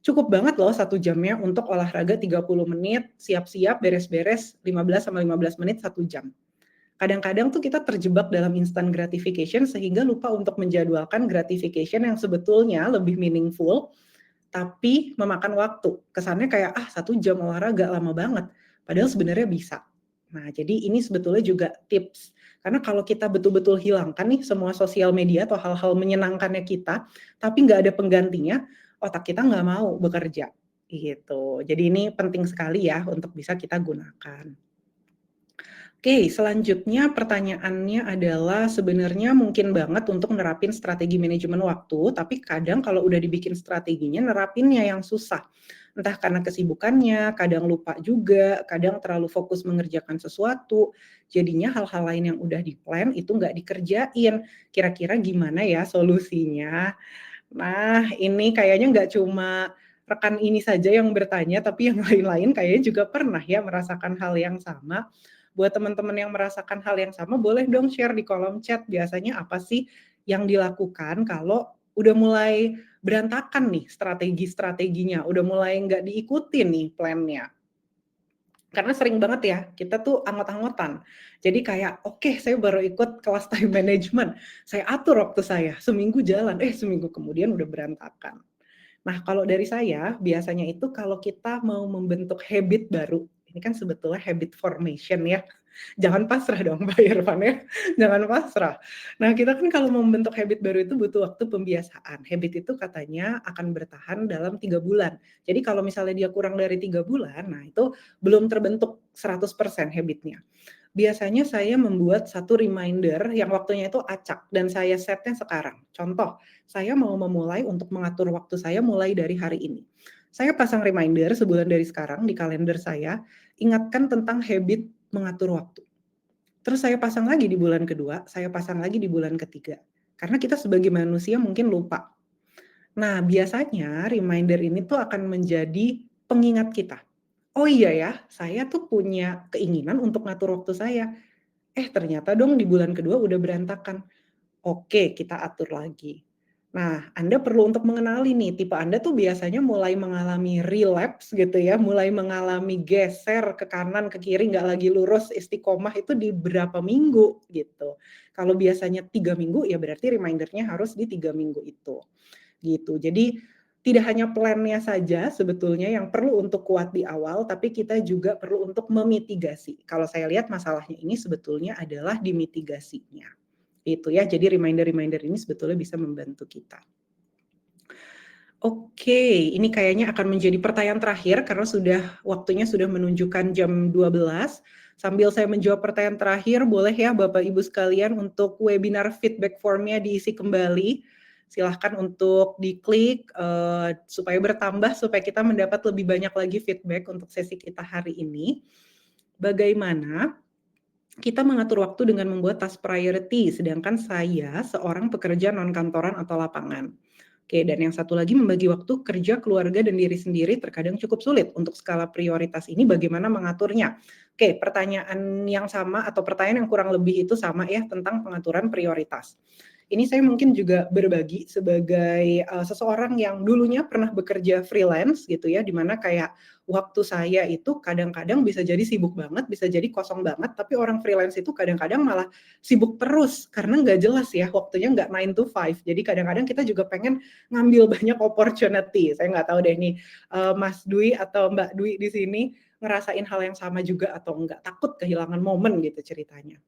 cukup banget loh 1 jamnya untuk olahraga 30 menit, siap-siap, beres-beres 15 sampai 15 menit 1 jam. Kadang-kadang tuh kita terjebak dalam instant gratification sehingga lupa untuk menjadwalkan gratification yang sebetulnya lebih meaningful, tapi memakan waktu. Kesannya kayak, 1 jam olahraga lama banget, padahal sebenarnya bisa. Nah, jadi ini sebetulnya juga tips. Karena kalau kita betul-betul hilangkan nih semua sosial media atau hal-hal menyenangkannya kita, tapi nggak ada penggantinya, otak kita nggak mau bekerja, gitu. Jadi ini penting sekali ya untuk bisa kita gunakan. Oke, selanjutnya pertanyaannya adalah sebenarnya mungkin banget untuk nerapin strategi manajemen waktu, tapi kadang kalau udah dibikin strateginya, nerapinnya yang susah. Entah karena kesibukannya, kadang lupa juga, kadang terlalu fokus mengerjakan sesuatu, jadinya hal-hal lain yang udah di-plan itu nggak dikerjain. Kira-kira gimana ya solusinya? Nah, ini kayaknya nggak cuma rekan ini saja yang bertanya, tapi yang lain-lain kayaknya juga pernah ya merasakan hal yang sama. Buat teman-teman yang merasakan hal yang sama, boleh dong share di kolom chat. Biasanya apa sih yang dilakukan kalau udah mulai berantakan nih strategi-strateginya, udah mulai nggak diikuti nih plan-nya. Karena sering banget ya, kita tuh anggot-anggotan. Jadi kayak, oke saya baru ikut kelas time management, saya atur waktu saya, seminggu jalan, seminggu kemudian udah berantakan. Nah, kalau dari saya, biasanya itu kalau kita mau membentuk habit baru, ini kan sebetulnya habit formation ya. Jangan pasrah dong Pak Irfan ya, jangan pasrah. Nah, kita kan kalau membentuk habit baru itu butuh waktu pembiasaan. Habit itu katanya akan bertahan dalam 3 bulan. Jadi kalau misalnya dia kurang dari 3 bulan, nah itu belum terbentuk 100% habitnya. Biasanya saya membuat satu reminder yang waktunya itu acak dan saya setnya sekarang. Contoh, saya mau memulai untuk mengatur waktu saya mulai dari hari ini. Saya pasang reminder sebulan dari sekarang di kalender saya, ingatkan tentang habit mengatur waktu. Terus saya pasang lagi di bulan kedua, saya pasang lagi di bulan ketiga. Karena kita sebagai manusia mungkin lupa. Nah, biasanya reminder ini tuh akan menjadi pengingat kita. Oh iya ya, saya tuh punya keinginan untuk ngatur waktu saya. Ternyata dong di bulan kedua udah berantakan. Oke, kita atur lagi. Nah, Anda perlu untuk mengenali nih, tipe Anda tuh biasanya mulai mengalami relapse gitu ya, mulai mengalami geser ke kanan, ke kiri, nggak lagi lurus, istiqomah itu di berapa minggu gitu. Kalau biasanya 3 minggu, ya berarti reminder-nya harus di 3 minggu itu, gitu. Jadi tidak hanya plan-nya saja sebetulnya yang perlu untuk kuat di awal, tapi kita juga perlu untuk memitigasi. Kalau saya lihat masalahnya ini sebetulnya adalah di mitigasinya. Itu ya, jadi reminder-reminder ini sebetulnya bisa membantu kita. Oke, ini kayaknya akan menjadi pertanyaan terakhir karena waktunya sudah menunjukkan jam 12. Sambil saya menjawab pertanyaan terakhir, boleh ya Bapak Ibu sekalian untuk webinar feedback formnya diisi kembali. Silahkan untuk diklik supaya bertambah, supaya kita mendapat lebih banyak lagi feedback untuk sesi kita hari ini. Bagaimana kita mengatur waktu dengan membuat task priority, sedangkan saya seorang pekerja non-kantoran atau lapangan. Oke, dan yang satu lagi membagi waktu kerja, keluarga, dan diri sendiri terkadang cukup sulit. Untuk skala prioritas ini bagaimana mengaturnya? Oke, pertanyaan yang sama atau pertanyaan yang kurang lebih itu sama ya tentang pengaturan prioritas. Ini saya mungkin juga berbagi sebagai seseorang yang dulunya pernah bekerja freelance gitu ya, di mana kayak waktu saya itu kadang-kadang bisa jadi sibuk banget, bisa jadi kosong banget, tapi orang freelance itu kadang-kadang malah sibuk terus karena nggak jelas ya waktunya nggak 9 to 5. Jadi kadang-kadang kita juga pengen ngambil banyak opportunity. Saya nggak tahu deh nih Mas Dwi atau Mbak Dwi di sini ngerasain hal yang sama juga atau enggak, takut kehilangan momen gitu ceritanya.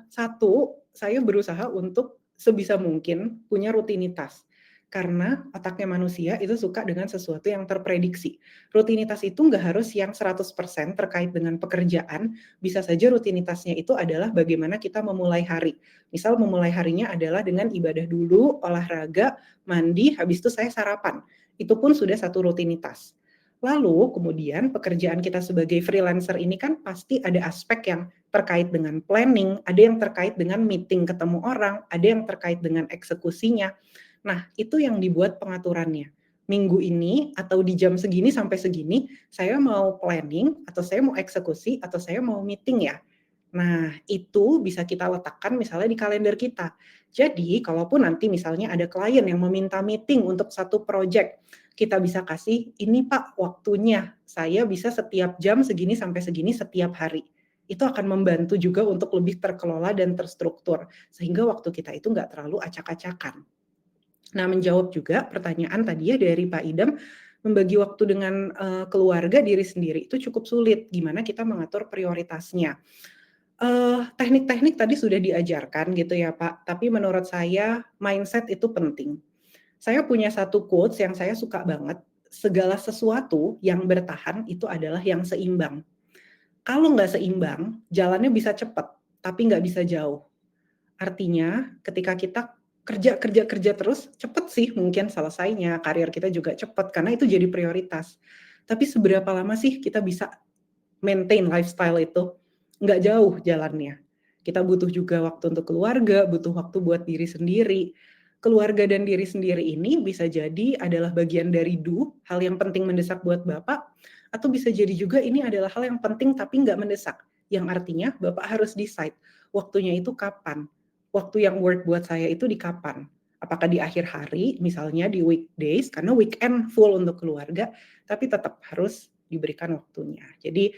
Satu, saya berusaha untuk sebisa mungkin punya rutinitas. Karena otaknya manusia itu suka dengan sesuatu yang terprediksi. Rutinitas itu nggak harus yang 100% terkait dengan pekerjaan, bisa saja rutinitasnya itu adalah bagaimana kita memulai hari. Misal memulai harinya adalah dengan ibadah dulu, olahraga, mandi, habis itu saya sarapan. Itu pun sudah satu rutinitas. Lalu kemudian pekerjaan kita sebagai freelancer ini kan pasti ada aspek yang terkait dengan planning, ada yang terkait dengan meeting ketemu orang, ada yang terkait dengan eksekusinya. Nah, itu yang dibuat pengaturannya. Minggu ini atau di jam segini sampai segini, saya mau planning atau saya mau eksekusi atau saya mau meeting ya. Nah, itu bisa kita letakkan misalnya di kalender kita. Jadi, kalaupun nanti misalnya ada klien yang meminta meeting untuk satu project, kita bisa kasih, ini Pak waktunya, saya bisa setiap jam segini sampai segini setiap hari. Itu akan membantu juga untuk lebih terkelola dan terstruktur, sehingga waktu kita itu nggak terlalu acak-acakan. Nah, menjawab juga pertanyaan tadi ya dari Pak Idam, membagi waktu dengan keluarga, diri sendiri itu cukup sulit. Gimana kita mengatur prioritasnya? Teknik-teknik tadi sudah diajarkan gitu ya Pak, tapi menurut saya mindset itu penting. Saya punya satu quotes yang saya suka banget, segala sesuatu yang bertahan itu adalah yang seimbang. Kalau nggak seimbang, jalannya bisa cepat, tapi nggak bisa jauh. Artinya ketika kita kerja kerja kerja terus, cepet sih mungkin selesainya, karir kita juga cepet, karena itu jadi prioritas. Tapi seberapa lama sih kita bisa maintain lifestyle itu? Nggak jauh jalannya. Kita butuh juga waktu untuk keluarga, butuh waktu buat diri sendiri. Keluarga dan diri sendiri ini bisa jadi adalah bagian dari hal yang penting mendesak buat Bapak, atau bisa jadi juga ini adalah hal yang penting tapi nggak mendesak. Yang artinya Bapak harus decide, waktunya itu kapan? Waktu yang work buat saya itu di kapan? Apakah di akhir hari, misalnya di weekdays, karena weekend full untuk keluarga, tapi tetap harus diberikan waktunya. Jadi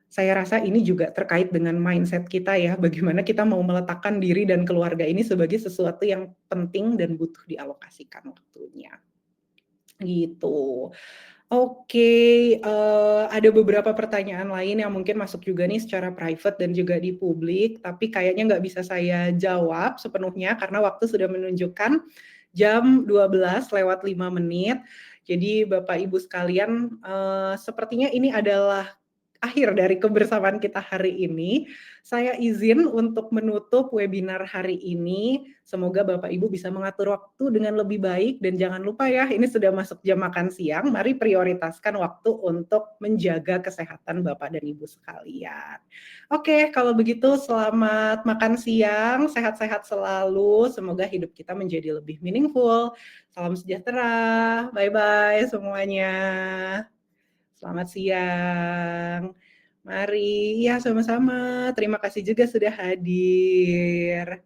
saya rasa ini juga terkait dengan mindset kita ya, bagaimana kita mau meletakkan diri dan keluarga ini sebagai sesuatu yang penting dan butuh dialokasikan waktunya. Gitu. Oke, ada beberapa pertanyaan lain yang mungkin masuk juga nih secara private dan juga di publik, tapi kayaknya nggak bisa saya jawab sepenuhnya karena waktu sudah menunjukkan jam 12:05. Jadi Bapak Ibu sekalian, sepertinya ini adalah akhir dari kebersamaan kita hari ini. Saya izin untuk menutup webinar hari ini. Semoga Bapak Ibu bisa mengatur waktu dengan lebih baik dan jangan lupa ya, ini sudah masuk jam makan siang. Mari prioritaskan waktu untuk menjaga kesehatan Bapak dan Ibu sekalian. Oke, kalau begitu selamat makan siang, sehat-sehat selalu. Semoga hidup kita menjadi lebih meaningful. Salam sejahtera. Bye-bye semuanya. Selamat siang. Mari, ya sama-sama. Terima kasih juga sudah hadir.